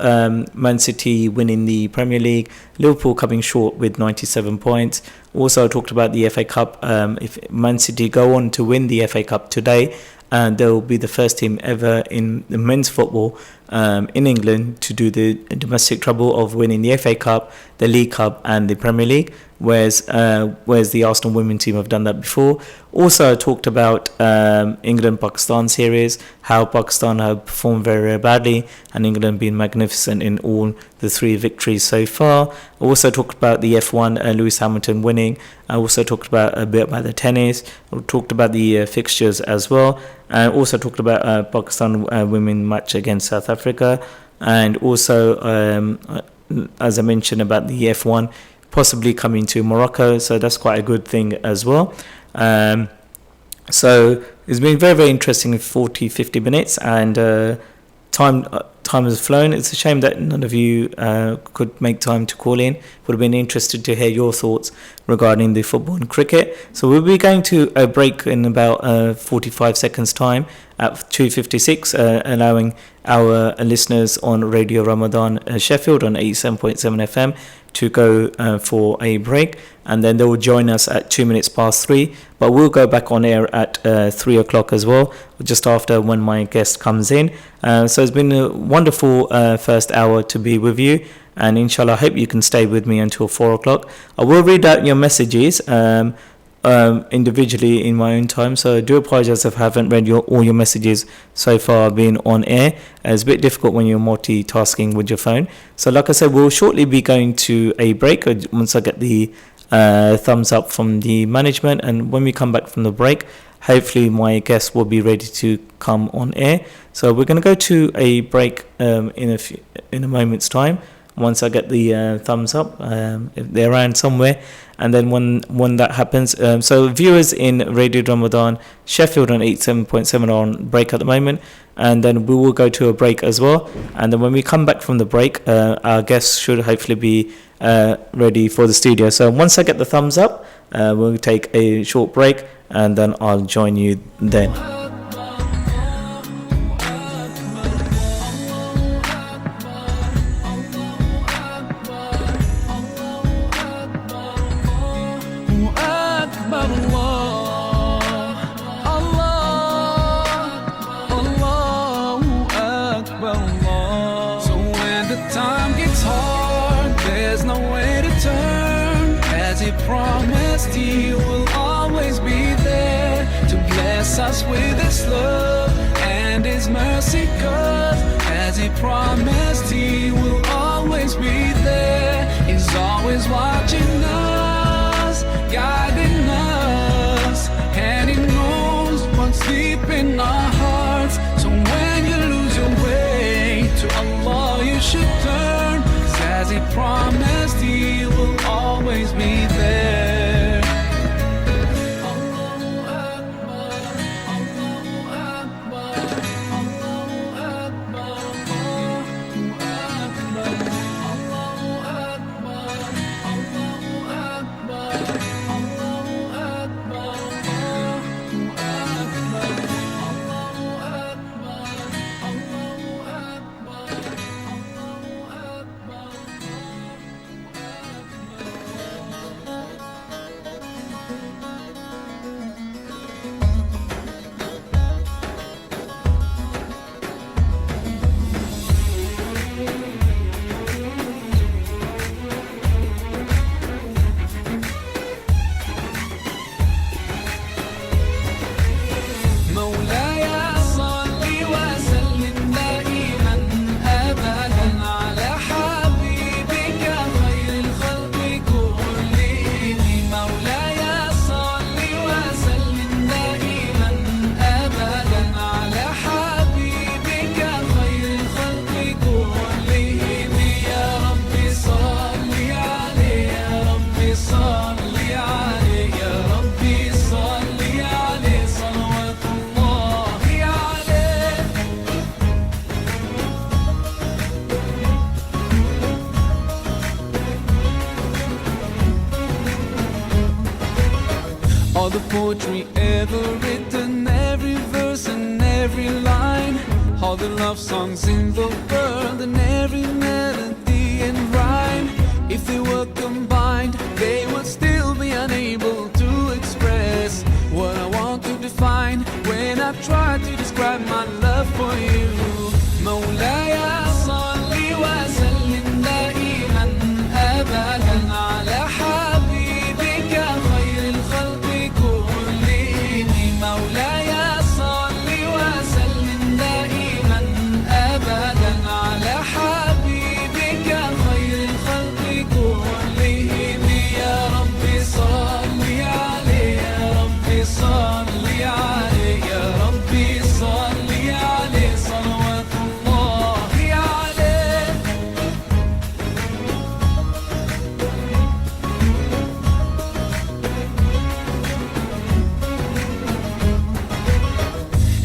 Man City winning the Premier League, Liverpool coming short with 97 points. Also, I talked about the FA Cup. If Man City go on to win the FA Cup today, and they'll be the first team ever in the men's football in England to do the domestic trouble of winning the FA Cup, the League Cup and the Premier League, whereas the Arsenal women team have done that before. Also, I talked about England-Pakistan series, how Pakistan have performed very, very badly and England been magnificent in all the 3 victories so far. I also talked about the F1, Lewis Hamilton winning. I also talked about a bit about the tennis. I talked about the fixtures as well. I also talked about Pakistan women match against South Africa, and also as I mentioned about the F1 possibly coming to Morocco, so that's quite a good thing as well. So it's been very, very interesting 40-50 minutes, and time has flown. It's a shame that none of you could make time to call in. Would have been interested to hear your thoughts regarding the football and cricket. So we'll be going to a break in about 45 seconds time at 2:56, allowing our listeners on Radio Ramadan Sheffield on 87.7 FM to go for a break, and then they will join us at 3:02. But we'll go back on air at 3 o'clock as well, just after when my guest comes in. So it's been a wonderful first hour to be with you, and inshallah I hope you can stay with me until 4 o'clock. I will read out your messages individually in my own time, so I do apologize if I haven't read all your messages so far being on air. It's a bit difficult when you're multitasking with your phone. So like I said, we'll shortly be going to a break once I get the thumbs up from the management, and when we come back from the break, hopefully my guest will be ready to come on air. So we're going to go to a break in a moment's time, once I get the thumbs up, if they're around somewhere. And then when that happens, so viewers in Radio Ramadan Sheffield on 87.7 are on break at the moment, and then we will go to a break as well. And then when we come back from the break, our guests should hopefully be ready for the studio. So once I get the thumbs up, we'll take a short break, and then I'll join you then.
Promised he will always be there to bless us with his love and his mercy, 'cause as he promised he will always be there. He's always watching us, guiding us, and he knows what's deep in our hearts. So when you lose your way, to Allah you should turn, 'cause as he promised he will always be there. All the poetry ever written, every verse and every line, all the love songs in the world, and every melody and rhyme, if they were combined, they would still be unable to express what I want to define when I try to describe my love for you. مولاي صل وسلم دائما أبدا على حبيبك خير الخلق كلهم. مولاي صل وسلم دائما أبدا على حبيبك خير الخلق كلهم. يا ربي صل عليه، يا ربي صل عليه، يا ربي صل عليه صلوات الله عليه.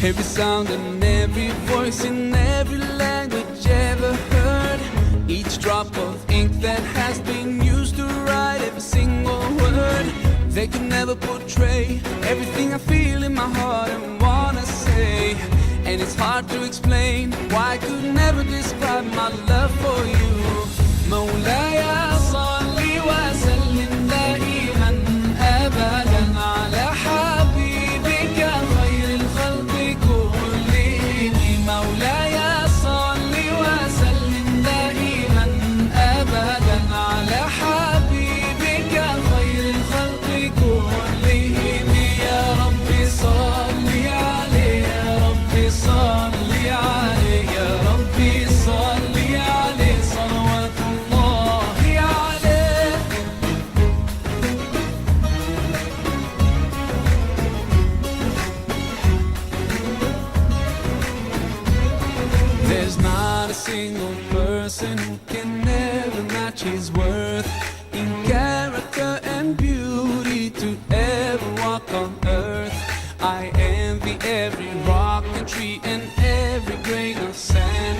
Every sound and every voice in every language ever heard, each drop of ink that has been used to write every single word, they can never portray everything I feel in my heart and wanna say. And it's hard to explain why I could never describe my love for you. مولاي صل وسلم دائما أبدا على حبيبك خير الخلق كلهم. مولاي صل وسلم دائما أبدا على حبيبك خير الخلق كلهم. يا ربي صل عليه، يا ربي صل عليه، يا ربي صل عليه صلوات الله عليه. There's not a single person who can ever match his worth in character and beauty to ever walk on earth. I envy every rock and tree and every grain of sand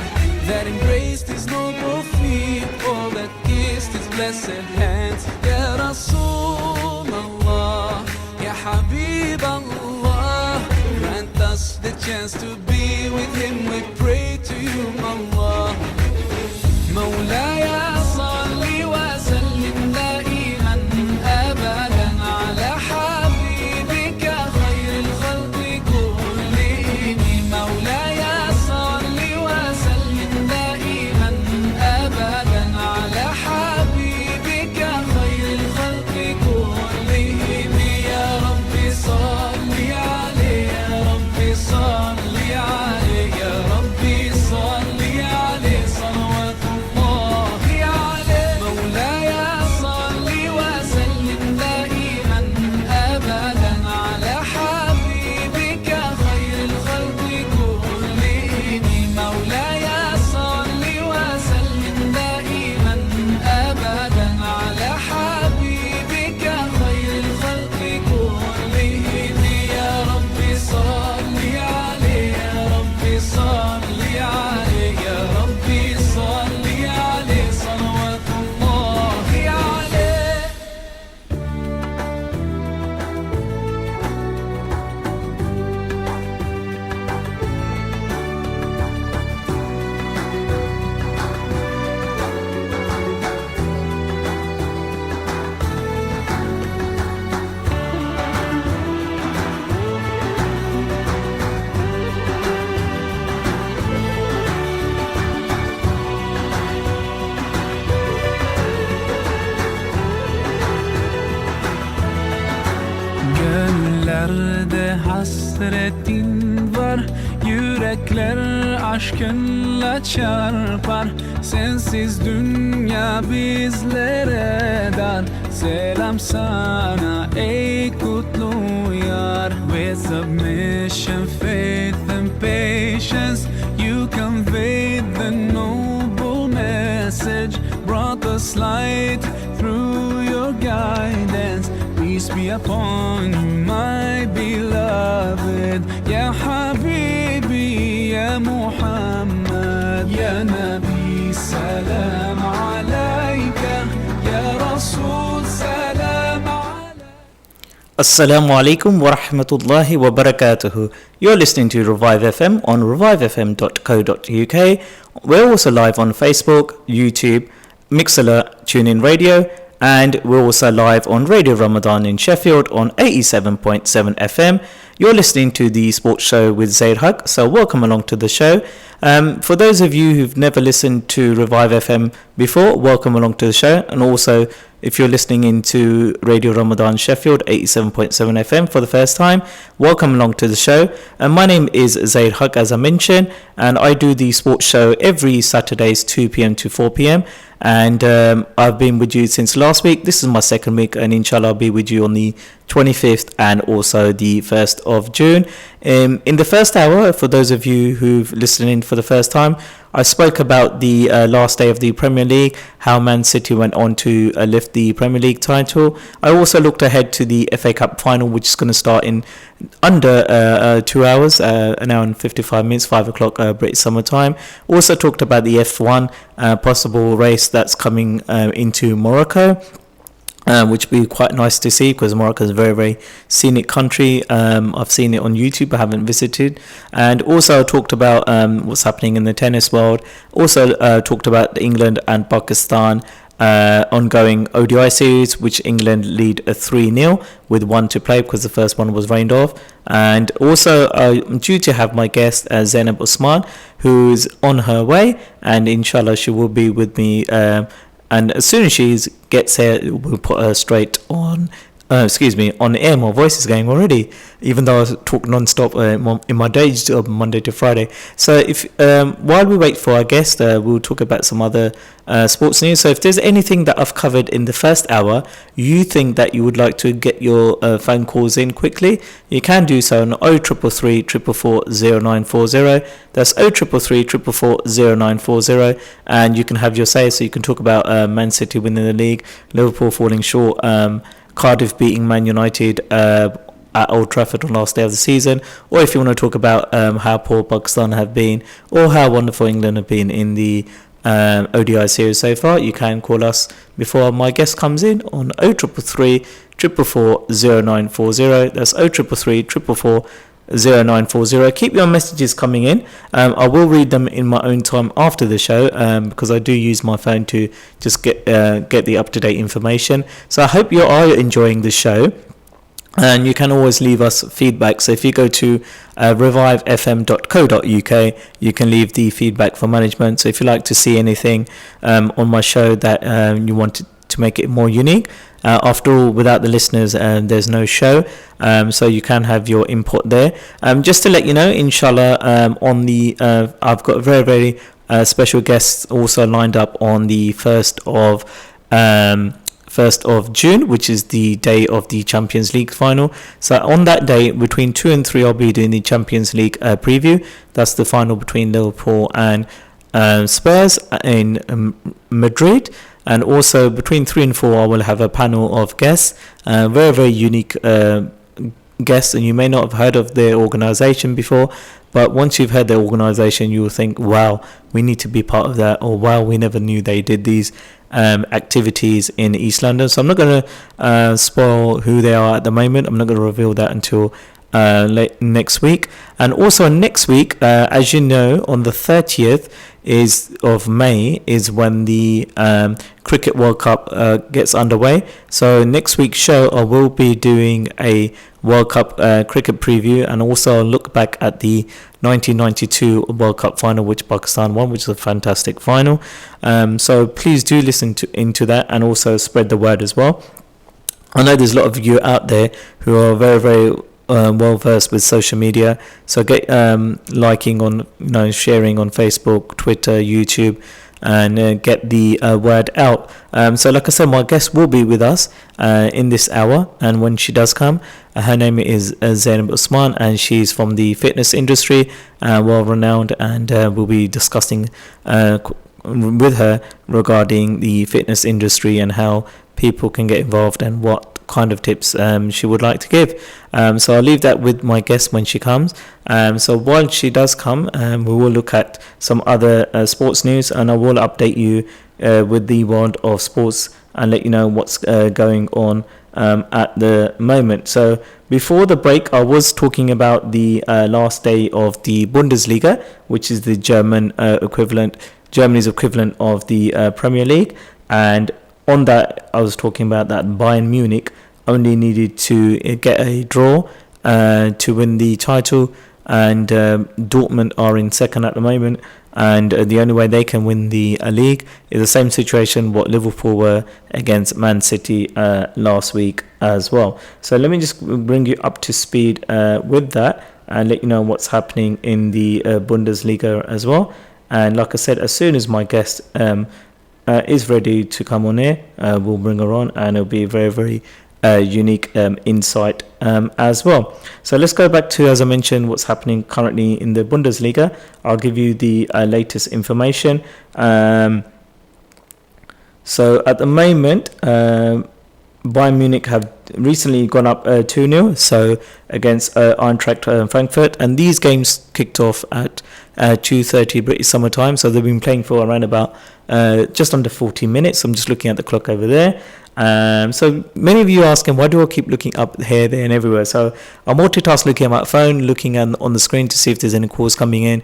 that embraced his noble feet or that kissed his blessed hands. Ya Rasulullah, Ya Habib Allah, grant us the chance to be with him. We pray to you, Allah. مولاي صل وسلم دائما أبدا على حبيبك خير الخلق كلهم. مولاي صل وسلم دائما أبدا على حبيبك خير الخلق كلهم. يا ربي صل عليه، يا ربي صل عليه، يا ربي صل عليه صلوات الله عليه. مولاي صل وسلم دائما أبدا على حبيبك خير الخلق كلهم. مولاي صل وسلم دائما أبدا على حبيبك خير الخلق كلهم. يا ربي صل عليه، يا ربي صل عليه، يا ربي صل عليه صلوات الله عليه. Gönüllerde hasretin var, yürekler aşkınla çarpar. Sensiz dünya bizlere dar. Selam sana ey kutlu yar. With submission, faith and patience, you conveyed the noble message, brought us light through your guidance. Peace be upon you, my beloved. Ya Habibi, Ya Muhammad, Ya Nabi, salam alayka. Ya Rasul, salam alayka.
Assalamu alaikum wa rahmatullahi wa barakatuhu. You're listening to Revive FM on revivefm.co.uk. We're also live on Facebook, YouTube, Mixlr, TuneIn Radio, and we're also live on Radio Ramadan in Sheffield on 87.7 FM. You're listening to the sports show with Zaheer Haque, so welcome along to the show. For those of you who've never listened to Revive FM before, welcome along to the show. And also, if you're listening into Radio Ramadan Sheffield 87.7 FM for the first time, welcome along to the show. My name is Zaheer Haque, as I mentioned, and I do the sports show every Saturdays 2 p.m. to 4 p.m. And I've been with you since last week. This is my second week, and inshallah I'll be with you on the 25th and also the 1st of June. In the first hour, for those of you who've listened in for the first time, I spoke about the last day of the Premier League, how Man City went on to lift the Premier League title. I also looked ahead to the FA Cup final, which is going to start in under 2 hours, an hour and 55 minutes, 5 o'clock British summer time. Also talked about the F1 possible race that's coming into Morocco. Which would be quite nice to see because Morocco is a very, very scenic country. I've seen it on YouTube, I haven't visited. And also I talked about what's happening in the tennis world. Also talked about England and Pakistan ongoing ODI series, which England lead 3-0 with 1 to play because the first one was rained off. And also I'm due to have my guest Zainab Usman, who's on her way, and inshallah she will be with me. And as soon as she gets here, we'll put her straight on, on air. My voice is going already, even though I talk non-stop in my day job, Monday to Friday. So if while we wait for our guest, we'll talk about some other sports news. So if there's anything that I've covered in the first hour, you think that you would like to get your phone calls in quickly, you can do so on 0333 444 0940. That's 0333 444 0940, and you can have your say. So you can talk about Man City winning the league, Liverpool falling short, Cardiff beating Man United at Old Trafford on last day of the season, or if you want to talk about how poor Pakistan have been or how wonderful England have been in the ODI series so far, you can call us before my guest comes in on 0333 444 0940. That's 0333 444 0940. Keep your messages coming in. I will read them in my own time after the show because I do use my phone to just get the up-to-date information. So I hope you are enjoying the show, and you can always leave us feedback. So if you go to revivefm.co.uk, you can leave the feedback for management. So if you like to see anything on my show that you want to make it more unique, after all, without the listeners there's no show, so you can have your input there. Just to let you know, inshallah, on the I've got very, very special guests also lined up on the 1st of June, which is the day of the Champions League final. So on that day, between 2 and 3, I'll be doing the Champions League preview. That's the final between Liverpool and Spurs in Madrid. And also between 3 and 4, I will have a panel of guests, very, very unique guests, and you may not have heard of their organisation before, but once you've heard their organisation, you will think, wow, we need to be part of that, or wow, we never knew they did these activities in East London. So I'm not going to spoil who they are at the moment. I'm not going to reveal that until late next week. And also next week, as you know, on the 30th of May is when the Cricket World Cup gets underway. So next week's show, I will be doing a World Cup cricket preview, and also a look back at the 1992 World Cup final, which Pakistan won, which is a fantastic final. So please do listen into that, and also spread the word as well. I know there's a lot of you out there who are very, very well versed with social media, so get liking on, sharing on Facebook, Twitter, YouTube, and get the word out. So like I said, my guest will be with us in this hour, and when she does come, her name is Zainab Usman, and she's from the fitness industry, well renowned, and we'll be discussing with her regarding the fitness industry and how people can get involved and what kind of tips she would like to give. So I'll leave that with my guest when she comes. So while she does come, we will look at some other sports news, and I will update you with the world of sports and let you know what's going on at the moment. So before the break, I was talking about the last day of the Bundesliga, which is the Germany's equivalent of the Premier League. And on that, I was talking about that Bayern Munich only needed to get a draw to win the title, and Dortmund are in second at the moment, and the only way they can win the league is the same situation what Liverpool were against Man City last week as well. So let me just bring you up to speed with that and let you know what's happening in the Bundesliga as well. And like I said, as soon as my guest is ready to come on air, we'll bring her on, and it'll be very, very unique insight as well. So let's go back to, as I mentioned, what's happening currently in the Bundesliga. I'll give you the latest information. So at the moment, Bayern Munich have recently gone up 2-0 so against Eintracht Frankfurt, and these games kicked off at 2:30 British summer time, so they've been playing for around about just under 40 minutes. I'm just looking at the clock over there. So many of you asking, why do I keep looking up here, there and everywhere? So I multitask, looking at my phone, looking on the screen to see if there's any calls coming in,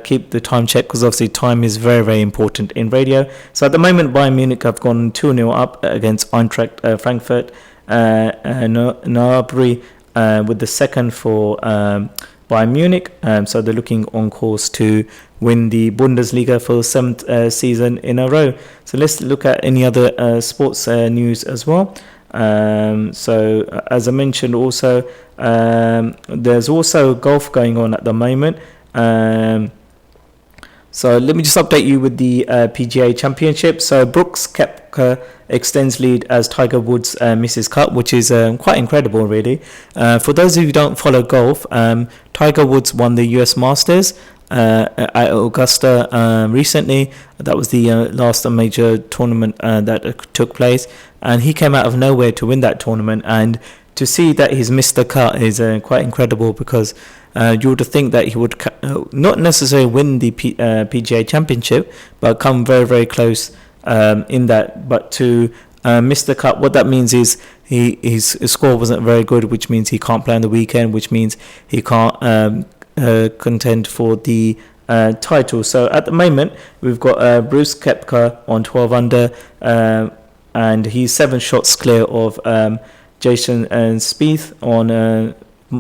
keep the time check, because obviously time is very, very important in radio. So at the moment, Bayern Munich have gone 2-0 up against Eintracht Frankfurt. Gnabry with the second for Bayern Munich, so they're looking on course to win the Bundesliga for the 7th season in a row. So let's look at any other sports news as well. So as I mentioned also, there's also golf going on at the moment. So let me just update you with the PGA Championship. So Brooks Koepka extends lead as Tiger Woods misses cut, which is quite incredible, really. For those of you who don't follow golf, Tiger Woods won the US Masters at Augusta recently. That was the last major tournament that took place, and he came out of nowhere to win that tournament. And to see that he's missed the cut is quite incredible, because you would think that he would not necessarily win the PGA Championship, but come very, very close in that. But to miss the cut, what that means is his score wasn't very good, which means he can't play on the weekend, which means he can't contend for the title. So at the moment, we've got Bruce Koepka on 12 under, and he's 7 shots clear of Jason Spieth on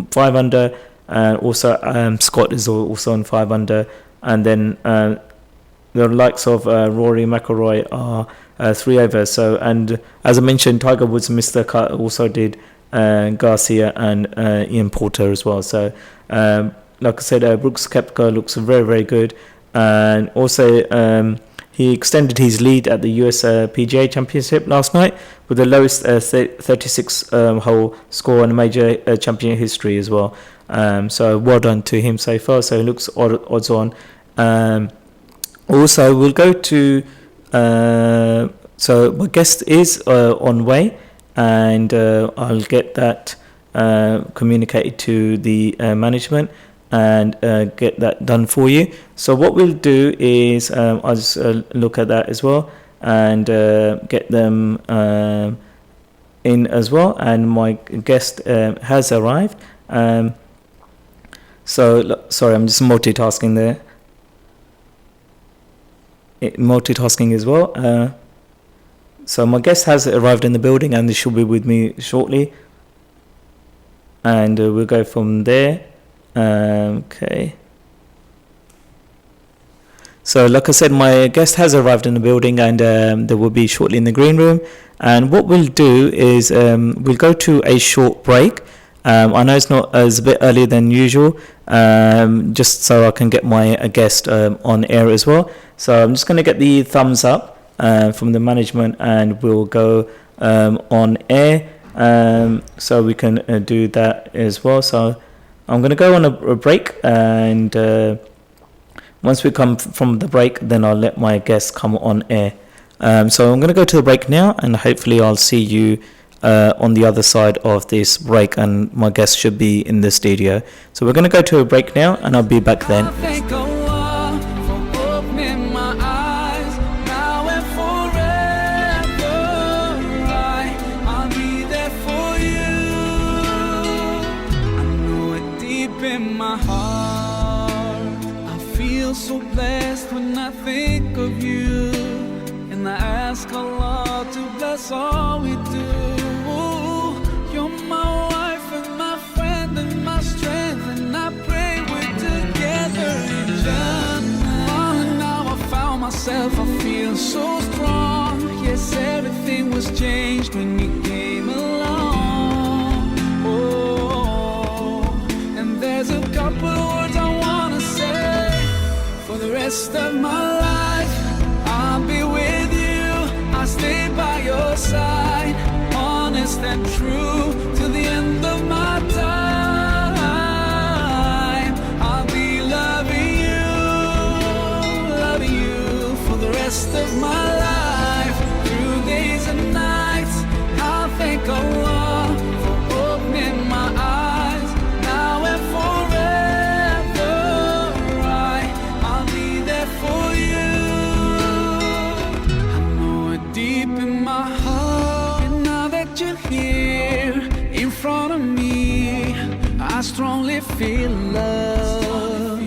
5 under. Also, Scott is also on 5 under, and then the likes of Rory McIlroy are 3 over. So, and as I mentioned, Tiger Woods missed the cut. Also did Garcia and Ian Poulter as well. So, like I said, Brooks Koepka looks very, very good, and also he extended his lead at the US PGA Championship last night with the lowest 36 hole score in a major championship history as well. So well done to him so far. So he looks odds on. Also, we'll go to so my guest is on way, and I'll get that communicated to the management and get that done for you. So what we'll do is I'll just look at that as well and get them in as well. And my guest has arrived. So sorry, I'm just multitasking there. Multitasking as well. So my guest has arrived in the building, and they should be with me shortly. And we'll go from there. Okay. So like I said, my guest has arrived in the building, and they will be shortly in the green room. And what we'll do is we'll go to a short break. I know it's a bit earlier than usual, just so I can get my guest on air as well. So I'm just going to get the thumbs up from the management, and we'll go on air, so we can do that as well. So I'm going to go on a break, and once we come from the break, then I'll let my guest come on air. So I'm going to go to the break now, and hopefully I'll see you on the other side of this break, and my guest should be in the studio. So we're going to go to a break now, and I'll be back then.
Forever, I'll be there for ask Allah to bless all we do. You're my wife and my friend and my strength, and I pray we're together in Jannah. Oh, now I found myself, I feel so strong. Yes, everything was changed when you came along. Oh, and there's a couple of words I wanna say. For the rest of my life, I'll be with you, I'll stay by your side, honest and true till the end of my time. I'll be loving you for the rest of my life, through days and nights. I'll thank Allah for opening my eyes, now and forever. I'll be there for you. I know it deep in my heart, and now that you're here in front of me, I strongly feel love.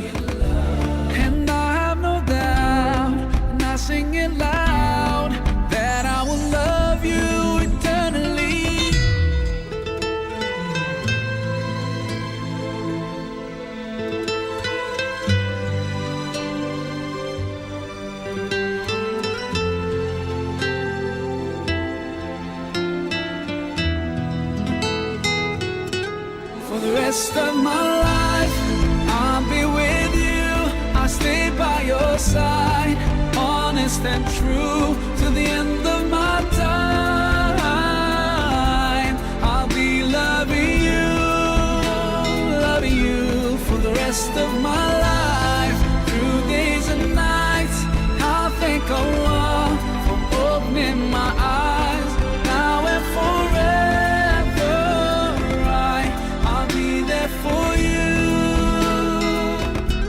And I have no doubt, and I sing it loud, that I will love you eternally. For the rest of my life, I'll be with you, I'll stay by your side, honest and true till the end of my time. I'll be loving you for the rest of my life, through days and nights. I'll thank Allah for opening my eyes, now and forever. I'll be there for you.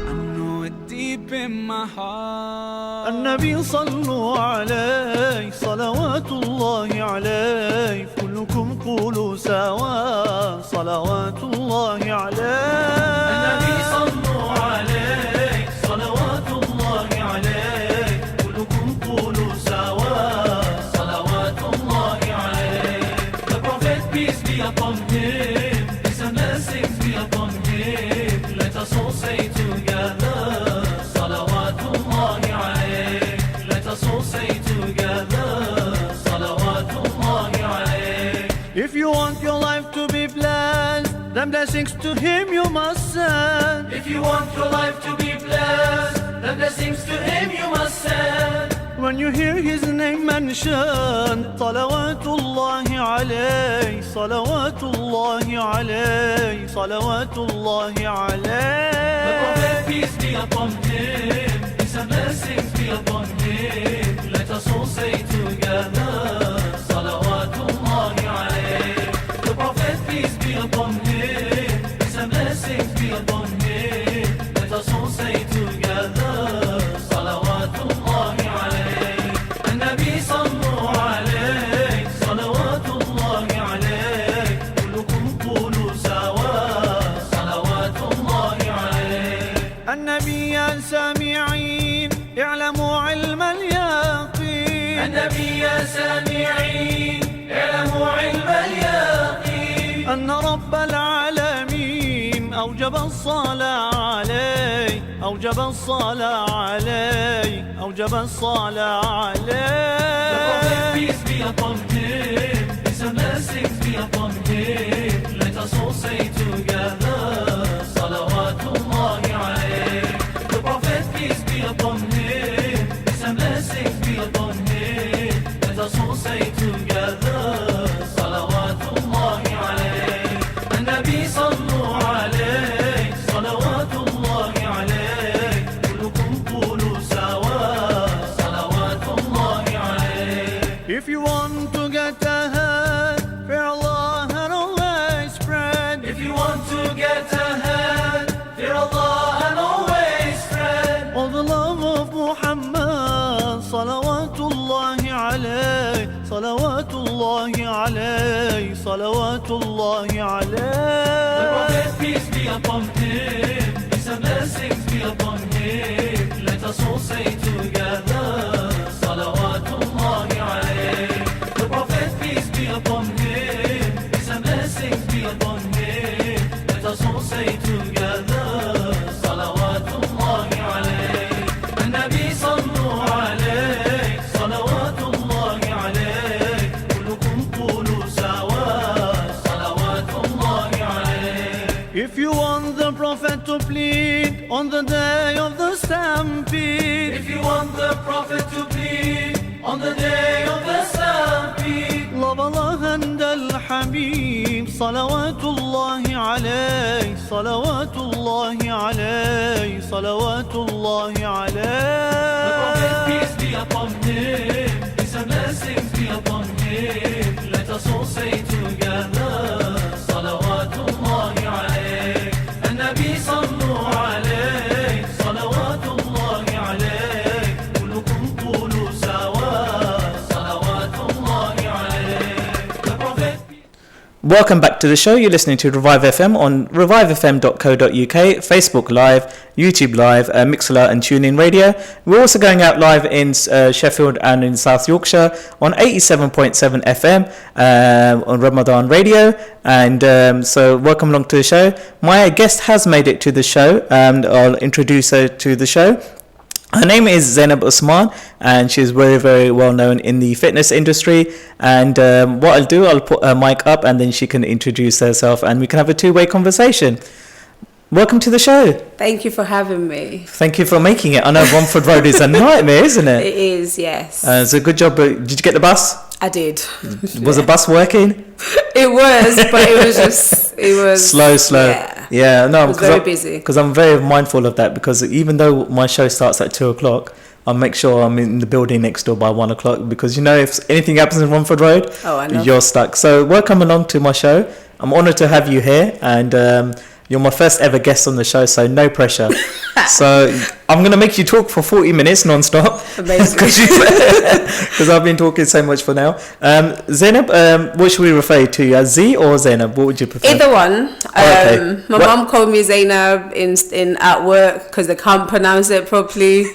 I know it deep in my heart.
النبي صلوا عليه صلوات الله عليه كلكم قولوا سوا صلوات الله عليه النبي صلوا عليه صلوات الله عليه كلكم قولوا سوا صلوات الله عليه. The Prophet, peace be upon him, peace and blessings be upon him. Let us all say together Salawatullahi alayh. Let us all say together Salawatullahi alayh. If you want your life to be blessed, then blessings to him you must send. If you want your life to be blessed, then blessings to him you must send. When you hear his name mentioned, Salawatullahi alayh, Salawatullahi alayh, Salawatullahi alayh. The Prophet, peace be upon him, peace and blessings be upon him. Let us all say together Salawatullahi alayh. The Prophet, peace be upon him, peace and blessings be upon him. Let us all say together Salawatullahi alayh. النبي صلوا عليه صلوات الله عليه كلكم قولوا سوا صلوات الله عليه. النبي يا سامعين اعلموا علم اليقين. النبي يا سامعين اعلموا علم اليقين أن رب العالمين أوجب الصلاة عليه أوجب الصلاة عليه أوجب الصلاة عليه. The Prophet, peace be upon him, peace and blessings be upon him. Let us all say together Salawatullahi alayh. The Prophet, peace be upon him, peace and blessings be upon him. Let us all say together Salawatullahi alayh. النبي صلوا عليه صلوات الله عليه كلكم قولوا سوا صلوات الله عليه. If you want to get ahead, fear Allah and always spread. If you want to get ahead, fear Allah and always spread. All the love of Muhammad Salawatullahi alayh Salawatullahi alayh Salawatullahi alayh. The Prophet, peace be upon him, peace and blessings be upon him. Let us all say together Salawatullahi alayh. Prophet to plead on the day of the stampede. If you want the Prophet to plead on the day of the stampede. Love Allah and Al-Habib, salawatullahi alayhi, salawatullahi alayhi, salawatullahi alayhi. The Prophet, peace be upon him, peace and blessings be upon him. Let us all say together, salawatullahi alayhi. النبي صلوا عليه صلوات الله عليه كلكم قولوا سوا صلوات الله عليه. The Prophet.
Welcome back to the show. You're listening to Revive FM on revivefm.co.uk, Facebook Live, YouTube Live, Mixlr and TuneIn Radio. We're also going out live in Sheffield and in South Yorkshire on 87.7 FM on Ramadan Radio. And so welcome along to the show. My guest has made it to the show, and I'll introduce her to the show. Her name is Zainab Usman, and she's very, very well known in the fitness industry. And what I'll do, I'll put her mic up and then she can introduce herself and we can have a two-way conversation. Welcome to the show.
Thank you for having me.
Thank you for making it. I know Romford Road is a nightmare, isn't it?
It is, yes.
It's a good job. Did you get the bus?
I did.
Was the bus working?
It was, but it was
slow. Yeah, no,
it was very busy.
Because I'm very mindful of that, because even though my show starts at 2:00, I'll make sure I'm in the building next door by 1:00, because if anything happens in Romford Road,
I know.
You're stuck. So welcome along to my show. I'm honoured to have you here, and you're my first ever guest on the show, so no pressure. So I'm going to make you talk for 40 minutes non-stop.
Amazing.
Because I've been talking so much for now. Zainab, what should we refer to you as, Z or Zainab? What would you prefer?
Either one.
Okay.
My mum called me Zainab in at work because they can't pronounce it properly.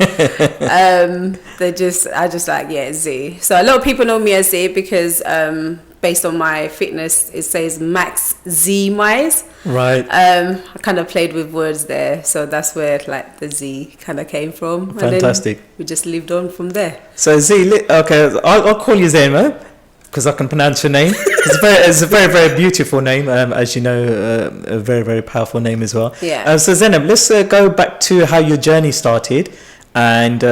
I just like, Z. So a lot of people know me as Z because based on my fitness, it says Max Z Mize.
Right.
I kind of played with words there, so that's where like the Z kind of came from.
Fantastic.
And then we just lived on from there.
So Z, okay, I'll call you Zainab because I can pronounce your name. It's a very, very beautiful name, as you know, a very, very powerful name as well.
Yeah.
So Zainab, let's go back to how your journey started and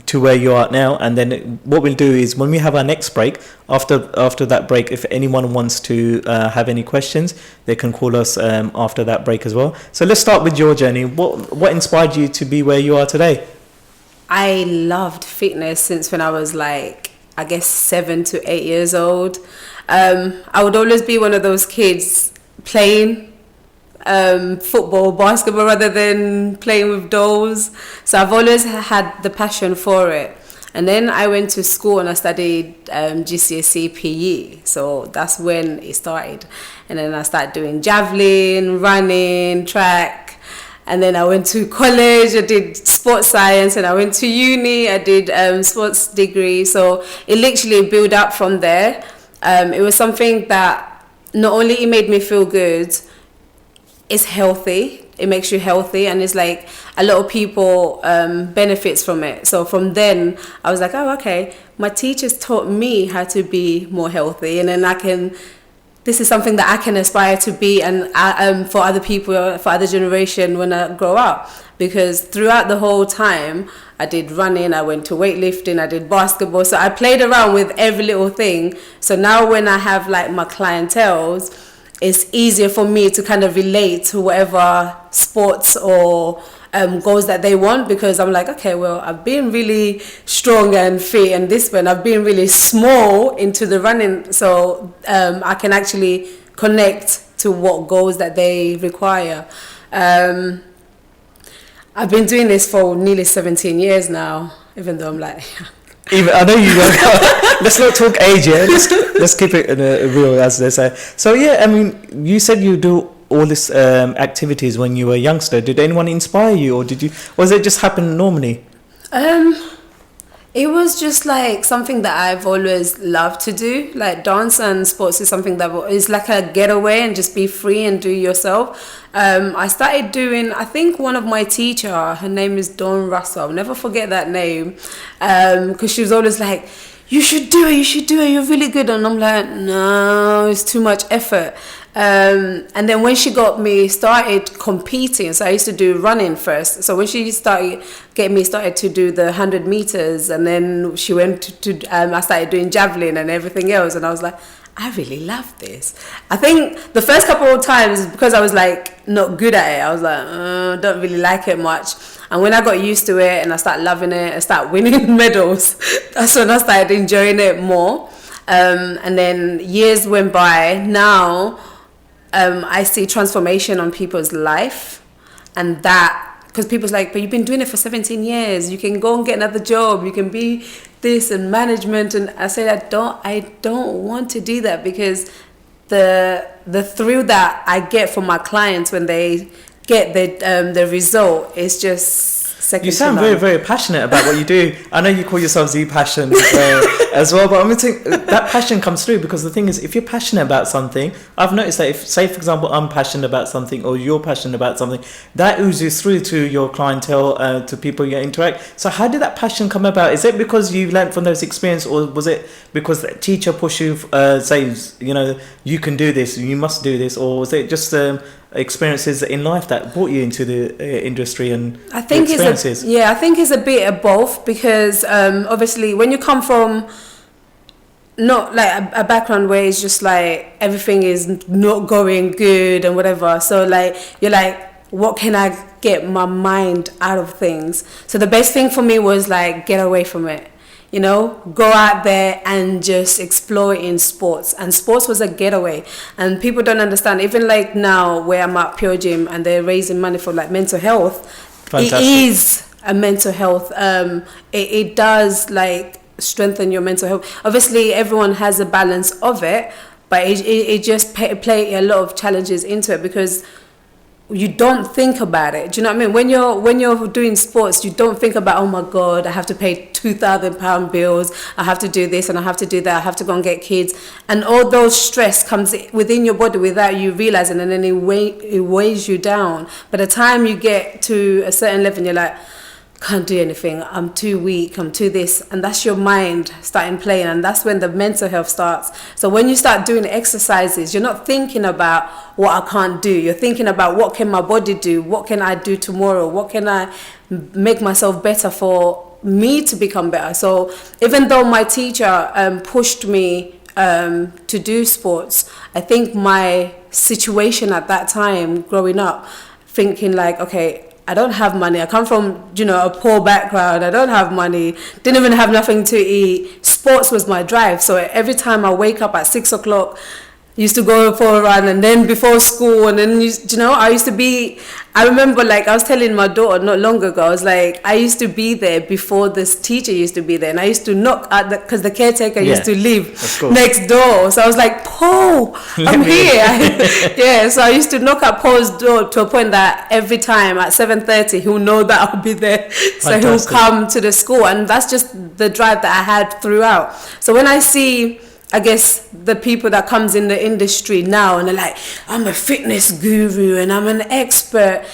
to where you are now, and then what we'll do is when we have our next break, after that break, if anyone wants to have any questions, they can call us after that break as well. So let's start with your journey. What inspired you to be where you are today?
I loved fitness since when I was like, I guess 7 to 8 years old. I would always be one of those kids playing football, basketball rather than playing with dolls. So I've always had the passion for it. And then I went to school and I studied GCSE PE. So that's when it started. And then I started doing javelin, running, track. And then I went to college, I did sports science, and I went to uni, I did sports degree. So it literally built up from there. It was something that not only it made me feel good, it's healthy. It makes you healthy, and it's like a lot of people benefits from it. So from then, I was like, oh, okay. My teachers taught me how to be more healthy, and then this is something that I can aspire to be, and for other people, for other generation when I grow up. Because throughout the whole time, I did running, I went to weightlifting, I did basketball. So I played around with every little thing. So now when I have like my clientels, it's easier for me to kind of relate to whatever sports or goals that they want, because I'm like, okay, well, I've been really strong and fit, and this one I've been really small into the running, so I can actually connect to what goals that they require. I've been doing this for nearly 17 years now, even though I'm like...
I know you. Let's not talk age here. Let's keep it real, as they say. So yeah, I mean, you said you do all this activities when you were a youngster. Did anyone inspire you, or was it just happen normally?
It was just like something that I've always loved to do. Like dance and sports is something that is like a getaway and just be free and do yourself. I started doing, I think one of my teacher, her name is Dawn Russell. I'll never forget that name. Because she was always like, you should do it, you're really good. And I'm like, no, it's too much effort. And then when she got me started competing, so I used to do running first. So when she started getting me started to do the 100 meters, and then she went to I started doing javelin and everything else, and I was like, I really love this. I think the first couple of times, because I was like not good at it, I was like, don't really like it much. And when I got used to it and I started loving it, I started winning medals. That's when I started enjoying it more. And then years went by. Now I see transformation on people's life, and that, because people's like, but you've been doing it for 17 years. You can go and get another job. You can be this and management. And I said, I don't want to do that, because the thrill that I get from my clients when they get the result is just second
You
to
sound
none.
very, very passionate about what you do. I know you call yourself Z Passion as well, but I'm going to think that passion comes through, because the thing is, if you're passionate about something, I've noticed that if, say, for example, I'm passionate about something or you're passionate about something, that oozes through to your clientele, to people you interact. So how did that passion come about? Is it because you learned from those experiences, or was it because the teacher pushed you, says, you know, you can do this, you must do this, or was it just experiences in life that brought you into the industry and
I think
experiences?
I think it's a bit of both, because obviously when you come from not like a background where it's just like everything is not going good and whatever, so like you're like, what can I get my mind out of things? So the best thing for me was like, get away from it. You know, go out there and just explore in sports. And sports was a getaway. And people don't understand, even like now where I'm at Pure Gym and they're raising money for like mental health.
Fantastic.
It is a mental health. It does like strengthen your mental health. Obviously, everyone has a balance of it, but it just play a lot of challenges into it, because you don't think about it. Do you know what I mean? When you're doing sports, you don't think about, oh my God, I have to pay £2,000 bills, I have to do this and I have to do that, I have to go and get kids, and all those stress comes within your body without you realizing, and then it weighs you down. By the time you get to a certain level, you're like, can't do anything, I'm too weak, I'm too this, and that's your mind starting playing, and that's when the mental health starts. So when you start doing exercises, you're not thinking about what I can't do, you're thinking about what can my body do, what can I do tomorrow, what can I make myself better for me to become better. So even though my teacher pushed me to do sports, I think my situation at that time growing up, thinking like, okay, I don't have money. I come from, you know, a poor background. I don't have money. Didn't even have nothing to eat. Sports was my drive. So every time I wake up at 6 o'clock, used to go for a run, and then before school, and then I remember, like I was telling my daughter not long ago, I was like, I used to be there before this teacher used to be there, and I used to knock at because the caretaker used to live next door. So I was like, Paul, I'm here. Yeah, so I used to knock at Paul's door to a point that every time at 7:30 he'll know that I'll be there. So
Fantastic.
he'll come to the school, and that's just the drive that I had throughout. So when I see, I guess, the people that comes in the industry now and they're like, I'm a fitness guru and I'm an expert.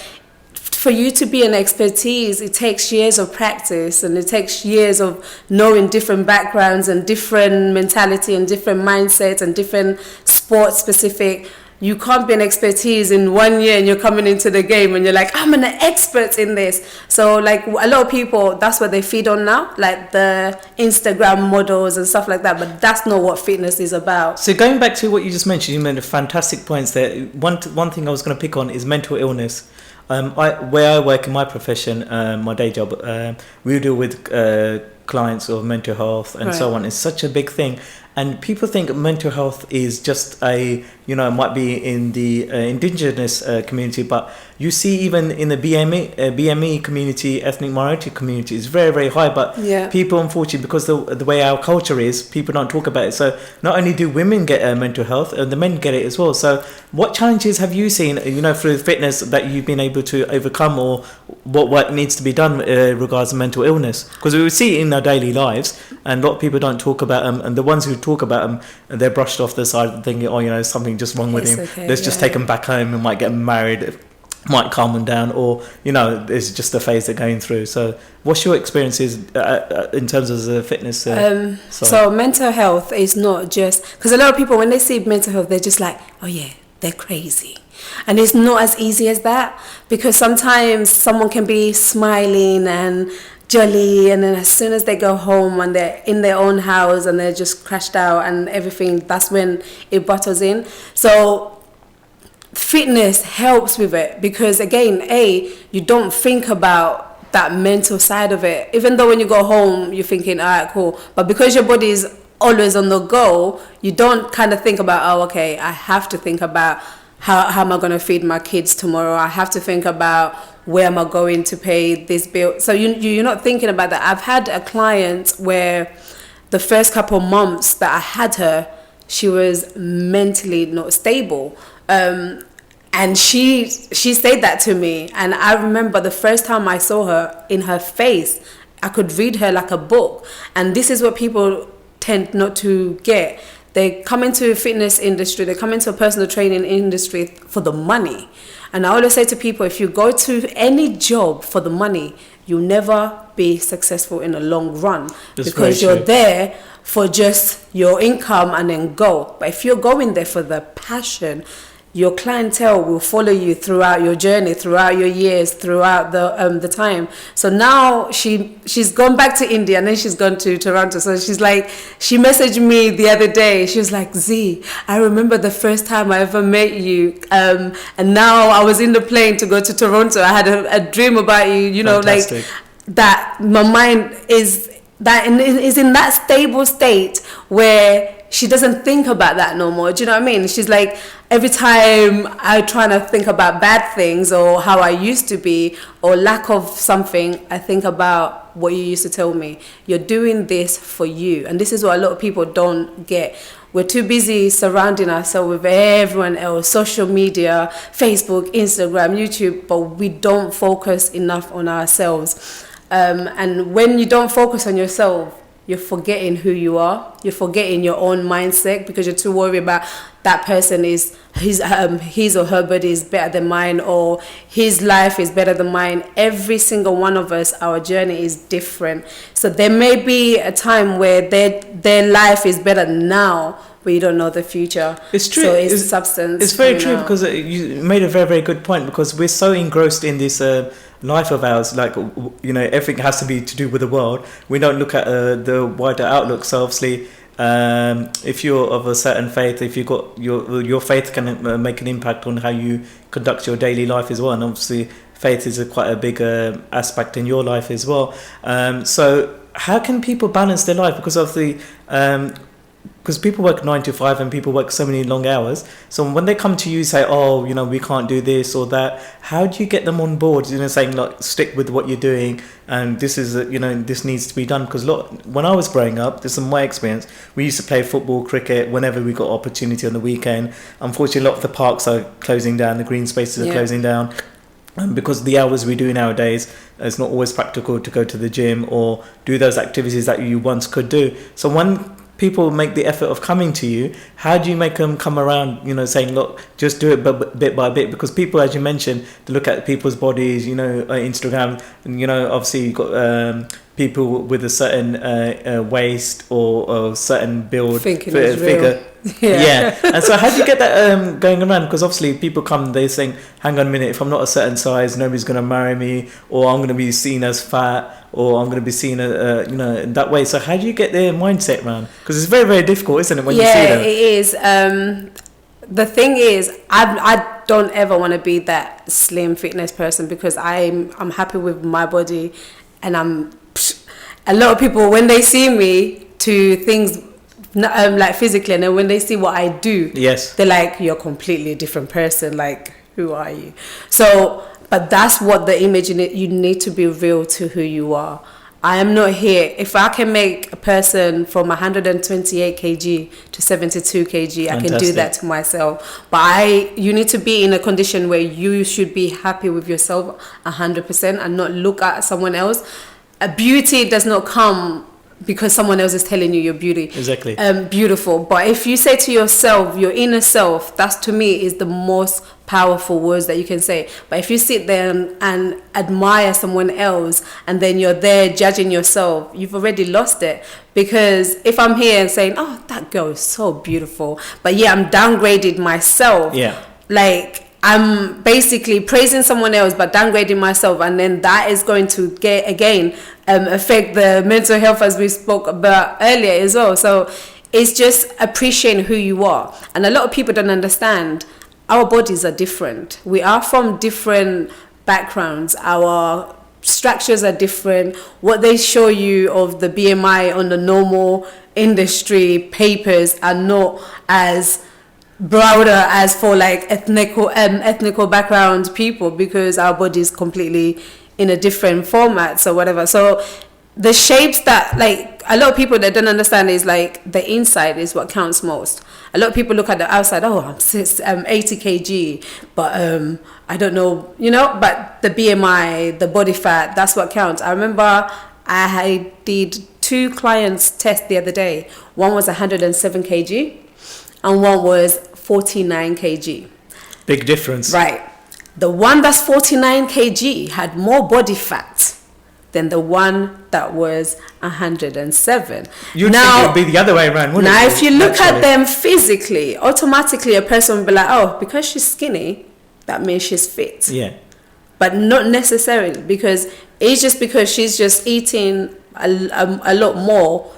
For you to be an expertise, it takes years of practice, and it takes years of knowing different backgrounds and different mentality and different mindsets and different sports specific. You can't be an expertise in 1 year and you're coming into the game and you're like, I'm an expert in this. So like a lot of people, that's what they feed on now, like the Instagram models and stuff like that. But that's not what fitness is about.
So going back to what you just mentioned, you made fantastic points there. One thing I was going to pick on is mental illness. Where I work in my profession, my day job, we deal with clients of mental health and so on. It's such a big thing. And people think mental health is just might be in the indigenous community, but you see even in the BME community, ethnic minority community, is very, very high. But people, unfortunately, because the way our culture is, people don't talk about it. So not only do women get mental health, the men get it as well. So what challenges have you seen, through fitness that you've been able to overcome, or what work needs to be done regards to mental illness? Because we see it in our daily lives, and a lot of people don't talk about them, and the ones who talk about them, they're brushed off the side thinking, something just wrong with him.
Okay,
Let's just take him back home and might get married, might calm them down, or it's just a phase they're going through. So what's your experiences in terms of the fitness side?
So mental health is not just, because a lot of people, when they see mental health, they're just like, oh yeah, they're crazy. And it's not as easy as that, because sometimes someone can be smiling and jolly, and then as soon as they go home and they're in their own house and they're just crashed out and everything, that's when it butters in. So fitness helps with it, because again, you don't think about that mental side of it. Even though when you go home you're thinking, all right, cool, but because your body is always on the go, you don't kind of think about, oh, okay, I have to think about how am I going to feed my kids tomorrow? I have to think about where am I going to pay this bill? So you're not thinking about that. I've had a client where the first couple of months that I had her, she was mentally not stable. And she said that to me. And I remember the first time I saw her, in her face, I could read her like a book. And this is what people tend not to get. They come into the fitness industry, they come into a personal training industry for the money. And I always say to people, if you go to any job for the money, you'll never be successful in the long run.
That's
because
very
you're
true.
there for just your income and then go. But if you're going there for the passion, your clientele will follow you throughout your journey, throughout your years, throughout the time. So now she's gone back to India, and then she's gone to Toronto. So she's like, she messaged me the other day. She was like, Z, I remember the first time I ever met you, and now I was in the plane to go to Toronto. I had a dream about you, you know,
Fantastic.
like that. My mind is in that stable state where she doesn't think about that no more. Do you know what I mean? She's like, every time I try to think about bad things or how I used to be or lack of something, I think about what you used to tell me. You're doing this for you. And this is what a lot of people don't get. We're too busy surrounding ourselves with everyone else, social media, Facebook, Instagram, YouTube, but we don't focus enough on ourselves. And when you don't focus on yourself, you're forgetting who you are. You're forgetting your own mindset, because you're too worried about that person is his or her body is better than mine, or his life is better than mine. Every single one of us, our journey is different. So there may be a time where their life is better now, but you don't know the future.
It's true.
So it's substance.
It's very true,
out.
because you made a very, very good point, because we're so engrossed in this life of ours, like, you know, everything has to be to do with the world. We don't look at the wider outlook. So obviously, if you're of a certain faith, if you've got your faith can make an impact on how you conduct your daily life as well. And obviously, faith is quite a big aspect in your life as well. So how can people balance their life? Because of the because people work 9 to 5 and people work so many long hours. So when they come to you, say, oh, you know, we can't do this or that, how do you get them on board, you know, saying, like, stick with what you're doing, and this is, you know, this needs to be done? Because when I was growing up, this is my experience, we used to play football, cricket, whenever we got opportunity on the weekend. Unfortunately, a lot of the parks are closing down, the green spaces are closing down. Because the hours we do nowadays, it's not always practical to go to the gym or do those activities that you once could do. So when people make the effort of coming to you, how do you make them come around, you know, saying, look, just do it bit by bit? Because people, as you mentioned, to look at people's bodies, you know, Instagram, and, you know, obviously you've got people with a certain waist or certain build figure. Yeah. And so how do you get that going around? Because obviously people come, they're saying, hang on a minute, if I'm not a certain size, nobody's going to marry me, or I'm going to be seen as fat, or I'm going to be seen, you know, in that way. So how do you get their mindset around? Because it's very, very difficult, isn't it, when you see them?
Yeah, it is. The thing is, I don't ever want to be that slim fitness person, because I'm happy with my body, and a lot of people, when they see me to things like physically, and then when they see what I do,
yes,
they're like, you're a completely different person, like, who are you? So, but that's what the image in it, you need to be real to who you are. I am not here. If I can make a person from 128 kg to 72 kg, I can do that to myself. But you need to be in a condition where you should be happy with yourself 100% and not look at someone else. A beauty does not come because someone else is telling you you're beautiful. But if you say to yourself, your inner self, that's, to me, is the most powerful words that you can say. But if you sit there and admire someone else, and then you're there judging yourself, you've already lost it. Because if I'm here and saying, oh, that girl is so beautiful, but yeah, I'm downgraded myself, like I'm basically praising someone else but downgrading myself, and then that is going to get again affect the mental health as we spoke about earlier as well. So it's just appreciating who you are, and a lot of people don't understand our bodies are different. We are from different backgrounds. Our structures are different. What they show you of the BMI on the normal industry papers are not as broader as for like ethnical background people, because our body is completely in a different format, so whatever. So the shapes that, like, a lot of people that don't understand is like the inside is what counts most. A lot of people look at the outside, oh, I'm 80 kg, but I don't know, you know, but the BMI, the body fat, that's what counts. I remember I did 2 clients test the other day. One was 107 kg and one was 49 kg.
Big difference.
Right. The one that's 49 kg had more body fat than the one that was 107.
You'd think it would be the other way around, wouldn't it?
Now, if you look at them physically, automatically a person would be like, oh, because she's skinny, that means she's fit.
Yeah.
But not necessarily, because it's just because she's just eating a lot more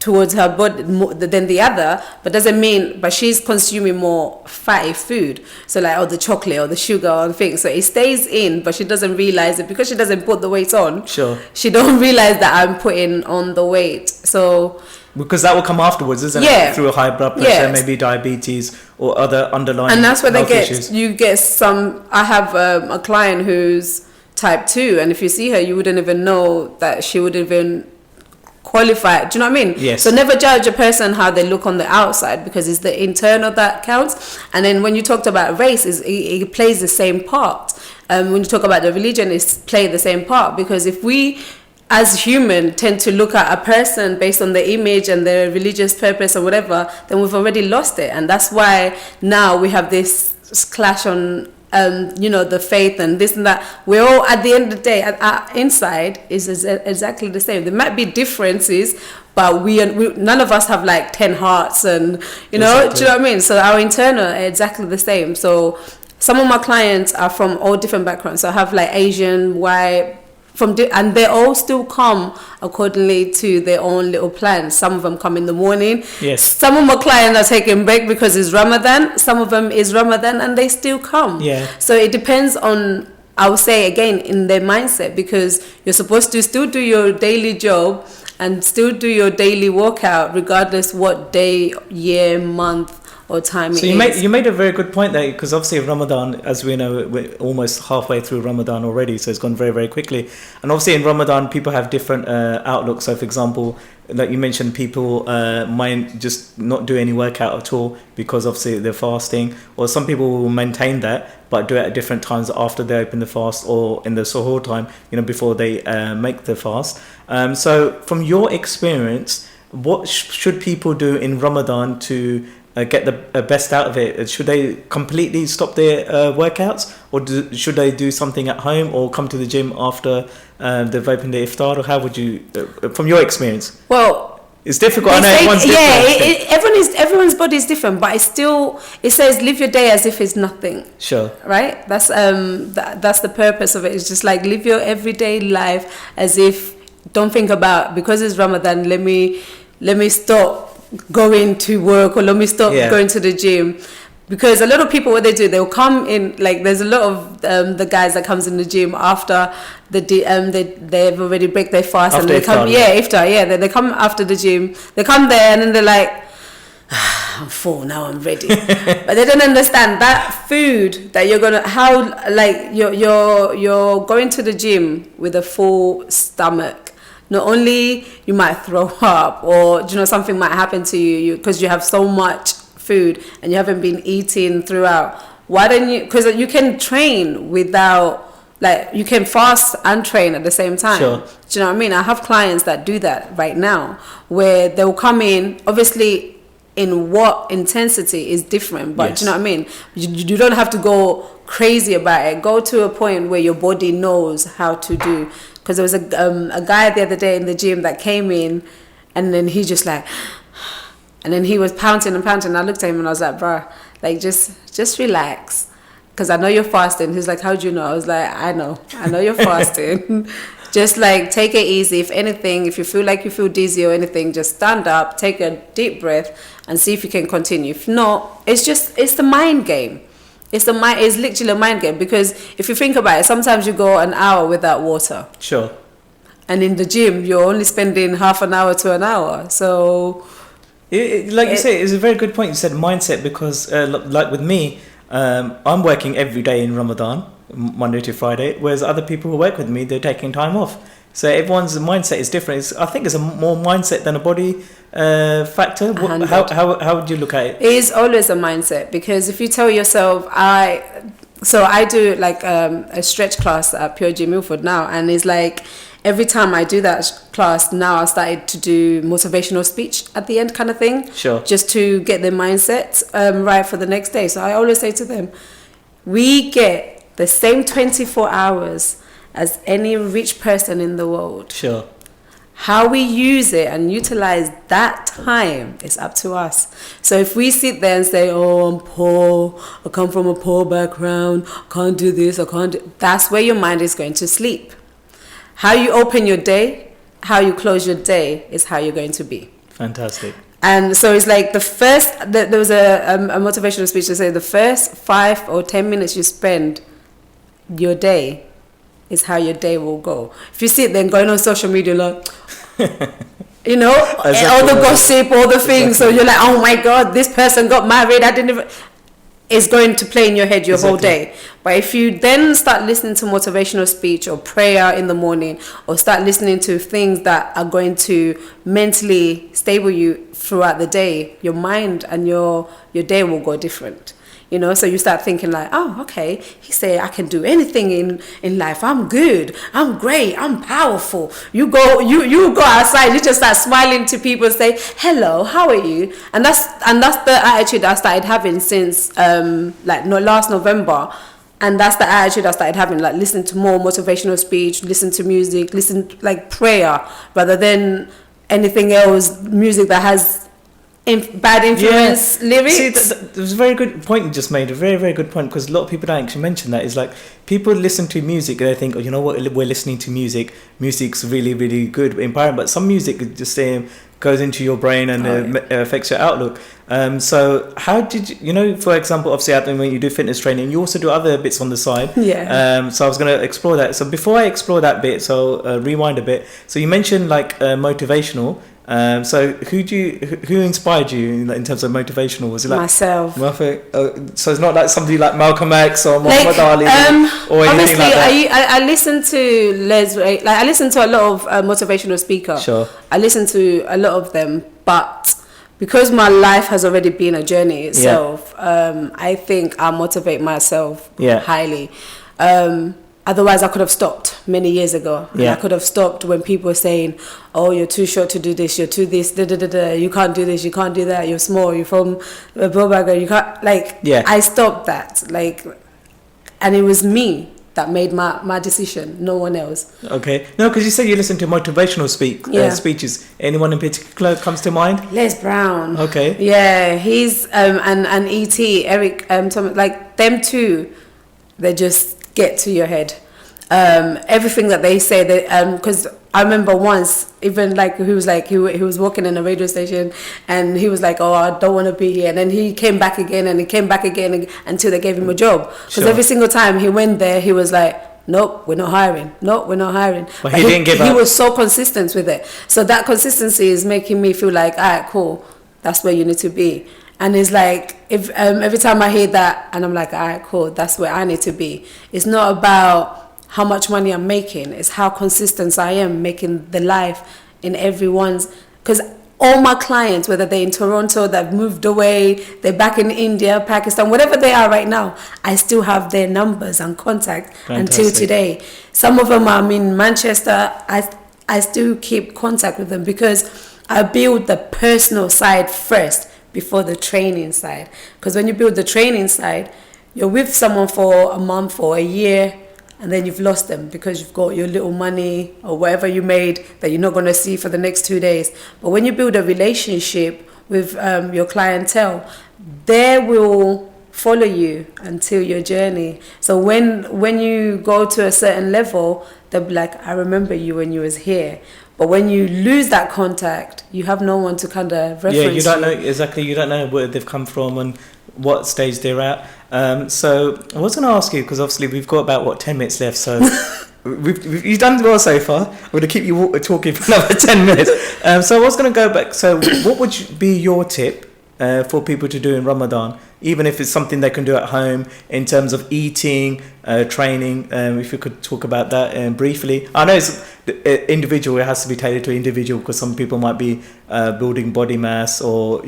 towards her body than the other, but doesn't mean, but she's consuming more fatty food. So like, oh, the chocolate or the sugar or the thing. So it stays in, but she doesn't realize it because she doesn't put the weight on.
Sure.
She don't realize that I'm putting on the weight. So
because that will come afterwards, isn't it? Through a high blood pressure, maybe diabetes or other underlying
and that's where
health
they get
issues.
You get some. I have a client who's type 2, and if you see her, you wouldn't even know that she would even qualify. Do you know what I mean?
Yes.
So never judge a person how they look on the outside, because it's the internal that counts. And then when you talked about race, it plays the same part. When you talk about the religion, it's play the same part, because if we as human tend to look at a person based on the image and their religious purpose or whatever, then we've already lost it. And that's why now we have this clash on you know, the faith and this and that. We're all, at the end of the day, our inside is exactly the same. There might be differences, but we none of us have like 10 hearts, and you know, do you know what I mean? So our internal are exactly the same. So some of my clients are from all different backgrounds. So I have like Asian, white, and they all still come accordingly to their own little plans. Some of them come in the morning.
Yes.
Some of my clients are taking break because it's Ramadan. Some of them is Ramadan and they still come.
Yeah.
So it depends on, I would say again, in their mindset, because you're supposed to still do your daily job and still do your daily workout regardless what day, year, month or time
so you made a very good point there, because obviously Ramadan, as we know, we're almost halfway through Ramadan already, so it's gone very, very quickly. And obviously in Ramadan people have different outlooks. So for example, like you mentioned, people might just not do any workout at all because obviously they're fasting, or some people will maintain that but do it at different times after they open the fast or in the suhoor time, you know, before they make the fast. So from your experience, what should people do in Ramadan to get the best out of it? Should they completely stop their workouts, or should they do something at home, or come to the gym after they've opened the iftar? Or how would you, from your experience? Well, it's difficult. I know everyone's different.
Everyone's body is different, but it says live your day as if it's nothing.
Sure.
Right. That's the purpose of it. It's just like live your everyday life as if, don't think about, because it's Ramadan, let me stop going to work, or let me stop going to the gym. Because a lot of people, what they do, they'll come in, like there's a lot of the guys that comes in the gym after they've already break their fast,
after
and they come then they come after the gym, they come there and then they're like, I'm full now, I'm ready. But they don't understand that food that you're gonna, how, like you're going to the gym with a full stomach. Not only you might throw up, or you know, something might happen to you because you have so much food and you haven't been eating throughout. Why don't you? Because you can train without, like, you can fast and train at the same time.
Sure.
Do you know what I mean? I have clients that do that right now, where they'll come in, obviously in what intensity is different, but do you know what I mean? You don't have to go crazy about it. Go to a point where your body knows how to do. Because there was a guy the other day in the gym that came in, and then he just like, and then he was pounding and pounding. I looked at him and I was like, bruh, like just relax. Because I know you're fasting. He's like, how do you know? I was like, I know you're fasting. Just like take it easy. If anything, if you feel like you feel dizzy or anything, just stand up, take a deep breath, and see if you can continue. If not, it's the mind game. It's literally a mind game, because if you think about it, sometimes you go an hour without water.
Sure.
And in the gym, you're only spending half an hour to an hour. So,
You say, it's a very good point. You said mindset, because like with me, I'm working every day in Ramadan, Monday to Friday, whereas other people who work with me, they're taking time off. So everyone's mindset is different. I think it's a more mindset than a body factor. How would you look at it?
It is always a mindset, because if you tell yourself, I do like a stretch class at Pure Gym Milford now, and it's like every time I do that class now, I started to do motivational speech at the end, kind of thing.
Sure.
Just to get their mindset right for the next day. So I always say to them, we get the same 24 hours as any rich person in the world.
Sure.
How we use it and utilize that time is up to us. So if we sit there and say, oh, I'm poor, I come from a poor background, I can't do this, that's where your mind is going to sleep. How you open your day, how you close your day is how you're going to be.
Fantastic.
And so it's like there was a motivational speech to say the first 5 or 10 minutes you spend your day is how your day will go. If you sit there and going on social media like, you know,
Exactly.
all the gossip, all the things, so you're like, oh my God, this person got married, it's going to play in your head your whole day. But if you then start listening to motivational speech or prayer in the morning, or start listening to things that are going to mentally stable you throughout the day, your mind and your day will go different. You know, so you start thinking like, oh, okay, he said I can do anything in life. I'm good. I'm great. I'm powerful. You go outside, you just start smiling to people and say, hello, how are you? And that's the attitude I started having since last November. And that's the attitude I started having, like listen to more motivational speech, listen to music, listen like prayer, rather than anything else, music that has bad influence lyrics.
See, that was a very good point you just made. A very, very good point, because a lot of people don't actually mention that. Is like people listen to music and they think, oh, you know what, we're listening to music. Music's really, really good, empowering. But some music just goes into your brain and affects your outlook. So how did you, for example, obviously when you do fitness training, you also do other bits on the side.
Yeah.
So I was going to explore that. So before I explore that bit, rewind a bit. So you mentioned like motivational. So who inspired you in terms of motivational? Was it like
myself?
So it's not like somebody like Malcolm X or Muhammad Ali or anything like that.
I listen to I listen to a lot of motivational speakers.
Sure.
I listen to a lot of them, but because my life has already been a journey itself, I think I motivate myself highly. Otherwise, I could have stopped many years ago.
Yeah.
I could have stopped when people were saying, oh, you're too short to do this, you're too this, you can't do this, you can't do that, you're small, you're from a poor background, you can't, I stopped that, and it was me that made my decision, no one else.
Okay. No, because you said you listen to motivational speeches. Anyone in particular comes to mind?
Les Brown.
Okay.
Yeah, he's, and E.T., Eric, Thomas, like them two, they just get to your head. Everything that they say, because I remember once, even he was working in a radio station, and he was like, oh, I don't want to be here, and then he came back again until they gave him a job, because every single time he went there, he was like, nope, we're not hiring. But
he didn't give up.
He was so consistent with it. So that consistency is making me feel like, all right, cool, that's where you need to be. And it's like, if every time I hear that, and I'm like, all right, cool, that's where I need to be. It's not about how much money I'm making. It's how consistent I am making the life in everyone's. Because all my clients, whether they're in Toronto, they've moved away, they're back in India, Pakistan, whatever they are right now, I still have their numbers and contact until today. Some of them are in Manchester. I still keep contact with them, because I build the personal side first before the training side. Because when you build the training side, you're with someone for a month or a year, and then you've lost them because you've got your little money or whatever you made that you're not going to see for the next 2 days. But when you build a relationship with your clientele, they will follow you until your journey. So when you go to a certain level, they'll be like, I remember you when you was here. But when you lose that contact, you have no one to kind of reference.
Yeah, you don't know exactly. You don't know where they've come from and what stage they're at. So I was going to ask you, because obviously we've got about 10 minutes left. So you've done well so far. I'm going to keep you talking for another 10 minutes. So I was going to go back. So what would be your tip for people to do in Ramadan, even if it's something they can do at home in terms of eating, training? If you could talk about that briefly. I know it's individual, it has to be tailored to individual, because some people might be building body mass or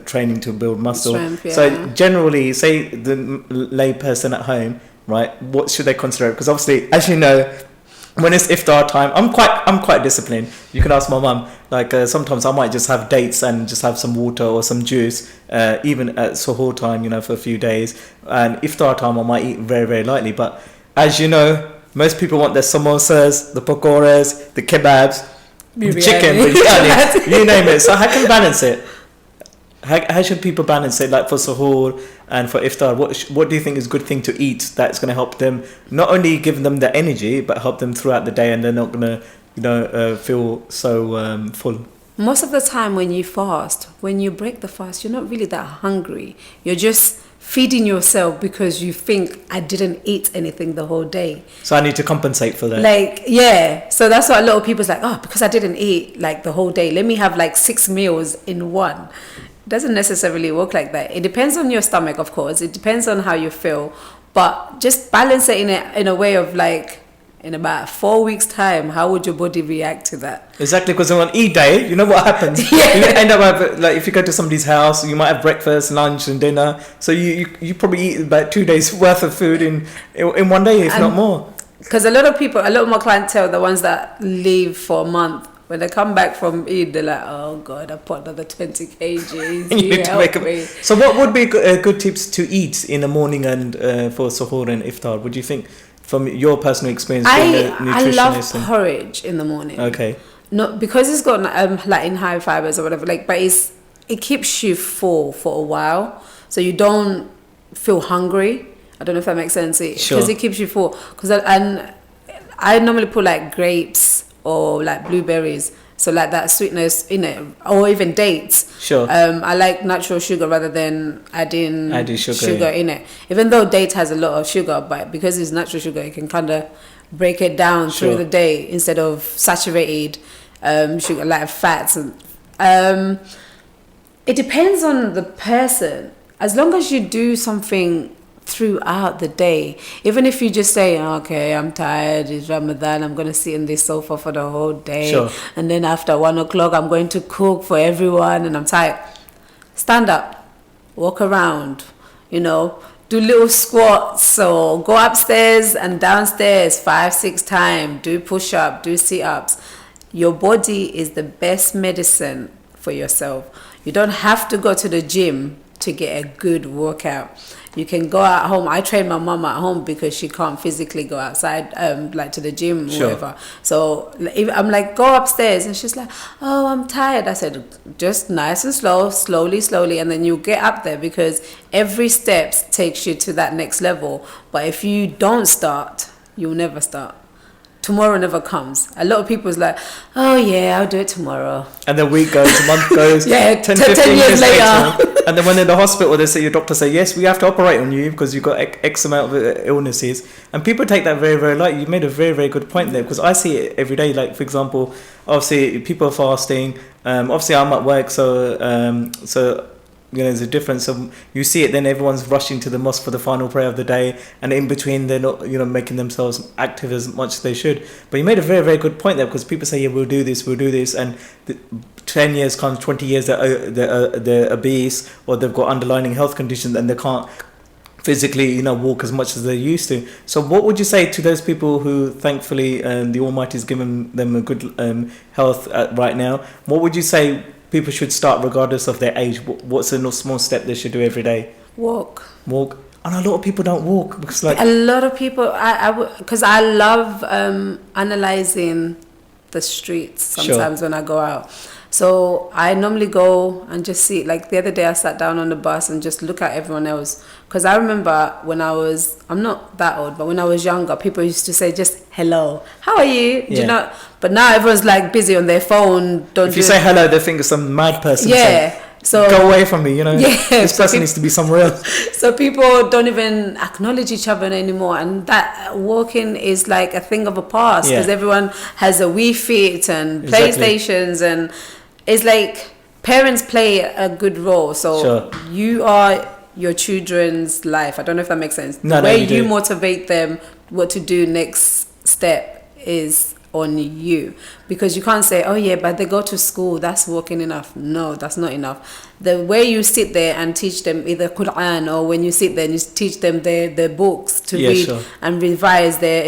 training to build muscle.
Strength, yeah.
So generally, say the lay person at home, right, what should they consider? Because obviously, as you know, when it's iftar time, I'm quite disciplined. You can ask my mum. Like sometimes I might just have dates and just have some water or some juice, even at suhoor time, for a few days. And iftar time, I might eat very, very lightly. But as you know, most people want their samosas, the pakoras, the kebabs, the chicken, biryani, you name it. So how can you balance it? How should people balance it, like for suhoor and for iftar? What do you think is a good thing to eat that's going to help them, not only give them the energy, but help them throughout the day, and they're not going to feel so full?
Most of the time when you fast, when you break the fast, you're not really that hungry. You're just feeding yourself because you think, I didn't eat anything the whole day.
So I need to compensate for that.
So that's why a lot of people's like, oh, because I didn't eat like the whole day, let me have like 6 meals in one. Doesn't necessarily work like that. It depends on your stomach, of course. It depends on how you feel, but just balance it in a way of like, in about 4 weeks' time, how would your body react to that? Exactly,
because on Eid day, you know what happens.
Yeah.
You end up like, if you go to somebody's house, you might have breakfast, lunch, and dinner. So you probably eat about 2 days worth of food in 1 day, if not more.
Because a lot of my clientele, the ones that leave for a month, when they come back from Eid, they're like, oh God, I put another 20 kgs.
You need to make me. So what would be good tips to eat in the morning and for suhoor and iftar? Would you think, from your personal experience being a nutritionist?
I love porridge in the morning.
Okay.
Not because it's got like in high fibers or whatever, like, but it keeps you full for a while, so you don't feel hungry. I don't know if that makes sense. Because it keeps you full. And I normally put like grapes or like blueberries, so like that sweetness in it, or even dates.
Sure.
I like natural sugar rather than adding sugar in it. Even though date has a lot of sugar, but because it's natural sugar, you can kind of break it down through the day instead of saturated sugar like fats. And it depends on the person. As long as you do something throughout the day, even if you just say, okay, I'm tired, it's Ramadan, I'm going to sit in this sofa for the whole day, and then after 1 o'clock I'm going to cook for everyone and I'm tired. Stand up, walk around, do little squats, or go upstairs and downstairs 5-6 times, do push-up, do sit-ups. Your body is the best medicine for yourself. You don't have to go to the gym to get a good workout. You can go at home. I train my mum at home because she can't physically go outside, like to the gym or whatever. So I'm like, go upstairs, and she's like, oh, I'm tired. I said, just nice and slowly, and then you get up there, because every step takes you to that next level. But if you don't start, you'll never start. Tomorrow never comes. A lot of people's like, oh yeah, I'll do it tomorrow.
And the week goes, a month goes, 10, 15 years later. And then when in the hospital, your doctor say, yes, we have to operate on you because you've got X amount of illnesses. And people take that very, very lightly. You made a very, very good point there, because I see it every day. Like, for example, obviously people are fasting. Obviously I'm at work, so there's a difference. So you see it, then everyone's rushing to the mosque for the final prayer of the day, and in between they're not making themselves active as much as they should. But you made a very, very good point there, because people say, yeah, we'll do this, and 10 years comes, 20 years they're obese, or they've got underlying health conditions and they can't physically walk as much as they used to. So what would you say to those people who thankfully the Almighty has given them a good health right now? What would you say people should start regardless of their age? What's a small step they should do every day? Walk. And a lot of people don't walk, because a
lot of people, because I love analyzing the streets sometimes when I go out. So I normally go and just see, like the other day I sat down on the bus and just look at everyone else. Because I remember when I'm not that old, but when I was younger, people used to say just hello, how are you? Do you
Yeah.
know? But now everyone's like busy on their phone.
If you say hello, they think it's some mad person.
yeah. So
Go away from me, you know.
Yeah,
This
so
person needs to be somewhere else.
so people don't even acknowledge each other anymore, and that walking is like a thing of a past because
Yeah.
everyone has a Wii Fit and
Exactly.
PlayStations, and it's like parents play a good role. So
Sure.
you are your children's life. I don't know if that makes sense.
No,
The
no,
way
you
you
do.
motivate them what to do next step is on you, because you can't say, oh yeah, but they go to school, that's working enough. No, that's not enough. The way you sit there and teach them either Quran, or when you sit there and you teach them their books to
Yeah,
read
sure.
and revise their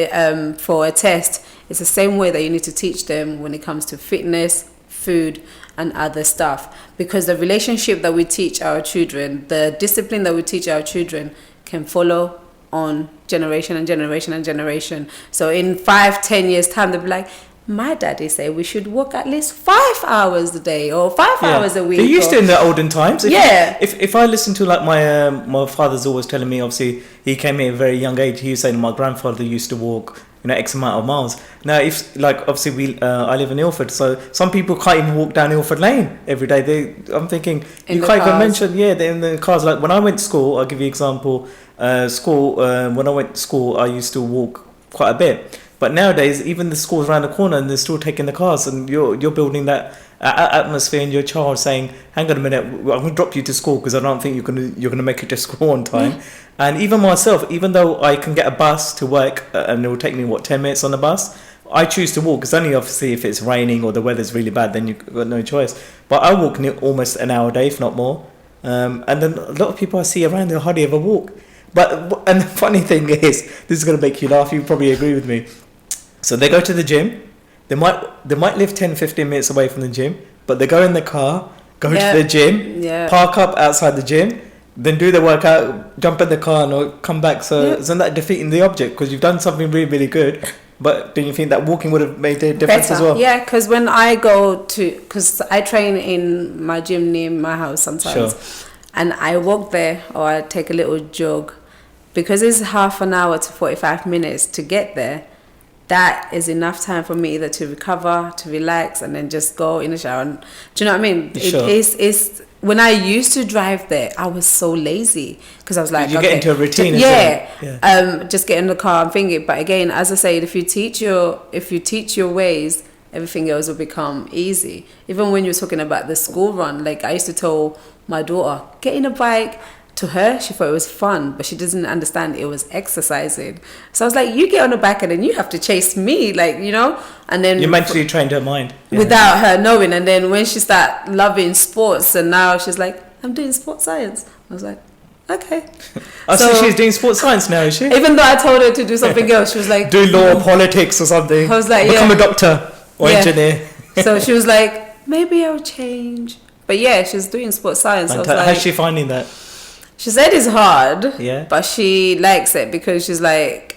for a test, it's the same way that you need to teach them when it comes to fitness, food and other stuff. Because the relationship that we teach our children, the discipline that we teach our children, can follow on generation and generation and generation. So in 5-10 years time, they'll be like, my daddy said we should walk at least 5 hours a day or 5 hours a week.
They used
or,
to in the olden times.
Yeah.
If I listen to like my father's always telling me, obviously he came at a very young age. He was saying my grandfather used to walk, you know, X amount of miles. Now, if like obviously I live in Ilford, so some people can't even walk down Ilford Lane every day. I'm thinking
In
you
the
can't even
cars.
mention they're in the cars. Like when I went to school, I'll give you an example. When I went to school, I used to walk quite a bit. But nowadays, even the school's around the corner, and they're still taking the cars, and you're building that atmosphere in your child, saying, "Hang on a minute, I'm going to drop you to school because I don't think you're gonna make it to school on time." And even myself, even though I can get a bus to work, and it will take me 10 minutes on the bus, I choose to walk. It's only obviously if it's raining or the weather's really bad, then you've got no choice. But I walk almost an hour a day, if not more. And then a lot of people I see around, they hardly ever walk. And the funny thing is, this is going to make you laugh. You probably agree with me. So they go to the gym. They might live 10-15 minutes away from the gym, but they go in the car, go
Yeah.
to the gym,
Yeah.
park up outside the gym, then do the workout, jump in the car, and come back. So
Yeah.
isn't that defeating the object? Because you've done something really, really good. But do you think that walking would have made a difference as well?
Yeah, because when I go to, because I train in my gym near my house sometimes,
Sure.
and I walk there or I take a little jog, because it's half an hour to 45 minutes to get there. That is enough time for me either to recover, to relax, and then just go in the shower. And, do you know what I mean?
Sure.
It's when I used to drive there, I was so lazy because I was like,
You get into a routine as
yeah,
well. Yeah.
just get in the car and think it. But again, as I said, if you teach your ways, everything else will become easy. Even when you're talking about the school run, like I used to tell my daughter, get in a bike. To her, she thought it was fun, but she doesn't understand it was exercising. So I was like, you get on the back and then you have to chase me, like, you know? And then
You mentally trained her mind. Yeah.
without her knowing. And then when she started loving sports, and now she's like, I'm doing sports science. I was like, okay.
So she's doing sports science now, is she?
Even though I told her to do something else, she was like,
Do law or politics or something.
I was like,
Become
yeah.
a doctor or
Yeah.
engineer.
So she was like, maybe I'll change. But yeah, she's doing sports science. I was like,
How's she finding that?
she said it's hard,
Yeah.
but she likes it because she's like,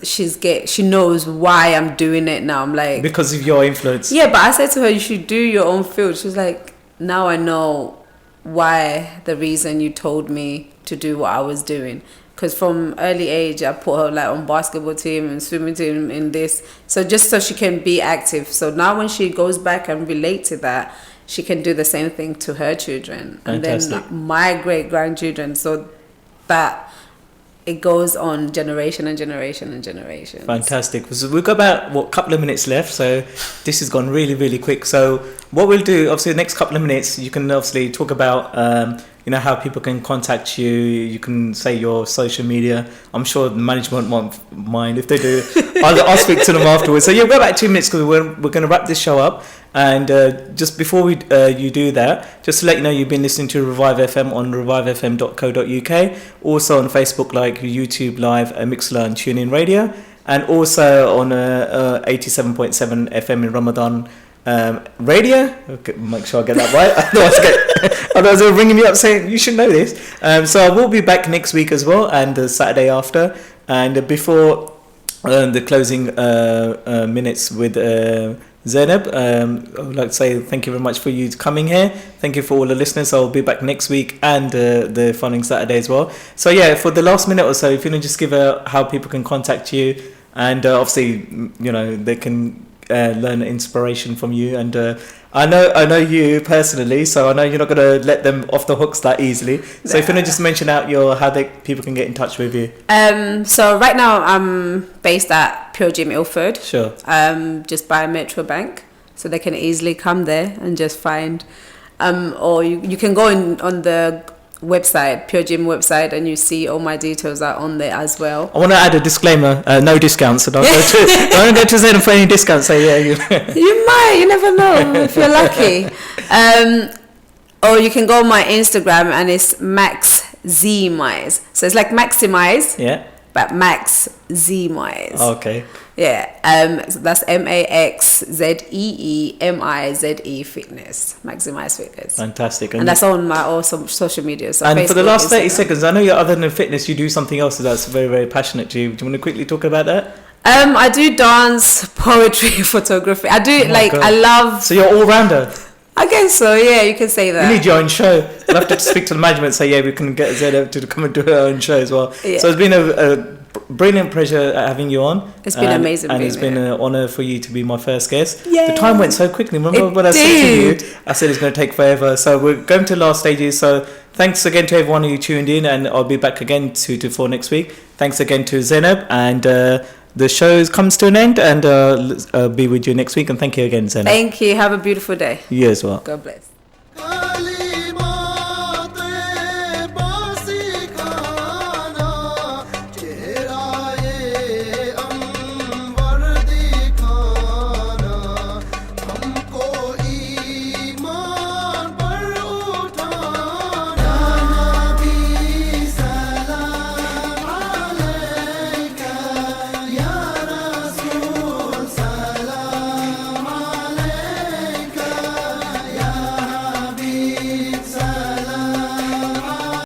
she knows why I'm doing it now. I'm like,
Because of your influence.
yeah, but I said to her, you should do your own field. She's like, now I know why the reason you told me to do what I was doing. Because from early age, I put her like on basketball team and swimming team in this. So just so she can be active. So now when she goes back and relate to that, she can do the same thing to her children. And
Fantastic.
then my great-grandchildren. So that it goes on generation and generation and generation.
Fantastic. So we've got about a couple of minutes left, so this has gone really, really quick. So what we'll do, obviously, the next couple of minutes, you can obviously talk about how people can contact you. You can say your social media. I'm sure the management won't mind if they do. I'll speak to them afterwards. So yeah, we've got about 2 minutes because we're going to wrap this show up. And just before you do that, just to let you know, you've been listening to Revive FM on revivefm.co.uk, also on Facebook, like YouTube Live, Mixler and TuneIn Radio, and also on 87.7 FM in Ramadan radio. Okay, make sure I get that right. Otherwise they're ringing me up saying you should know this. So I will be back next week as well, and the Saturday after, and before the closing minutes with Zainab, I would like to say thank you very much for you coming here. Thank you for all the listeners. I'll be back next week and the following Saturday as well. So yeah, for the last minute or so, if you can just give how people can contact you, and obviously, you know, they can learn inspiration from you. And I know you personally, so I know you're not going to let them off the hooks that easily. So if you want to just mention out how people can get in touch with you.
So right now I'm based at Pure Gym Ilford.
Sure.
Just by Metro Bank, so they can easily come there and just find. Or you can go on the website, Pure Gym website, and you see all my details are on there as well.
I want to add a disclaimer: no discounts. So don't go to Zen for any discounts. So yeah,
you might. You never know if you're lucky. Or you can go on my Instagram, and it's Max Z Mize. So it's like maximize.
Yeah.
But Max Z Mize.
Okay.
Yeah. So that's MAXZEEMIZE Fitness. Maximize Fitness.
Fantastic.
And that's on my awesome social media. So
and
Facebook,
for the last 30
Instagram.
seconds, I know you're other than fitness, you do something else that's very, very passionate to you. Do you want to quickly talk about that?
I do dance, poetry, photography. I do
God.
I love.
So you're all rounder.
I guess so. Yeah, you can say that.
You need your own show. I'll have to speak to the management and say, yeah, we can get Zed to come and do her own show as well. Yeah. So it's been a brilliant pleasure having you on.
It's been amazing.
And it's been an honour for you to be my first guest.
Yay.
The time went so quickly. Remember when I said to you, I said it's going to take forever. So we're going to the last stages. So thanks again to everyone who tuned in, and I'll be back again 2 to 4 next week. Thanks again to Zainab, and the show comes to an end, and I'll be with you next week. And thank you again, Zainab.
Thank you. Have a beautiful day.
You as well.
God bless.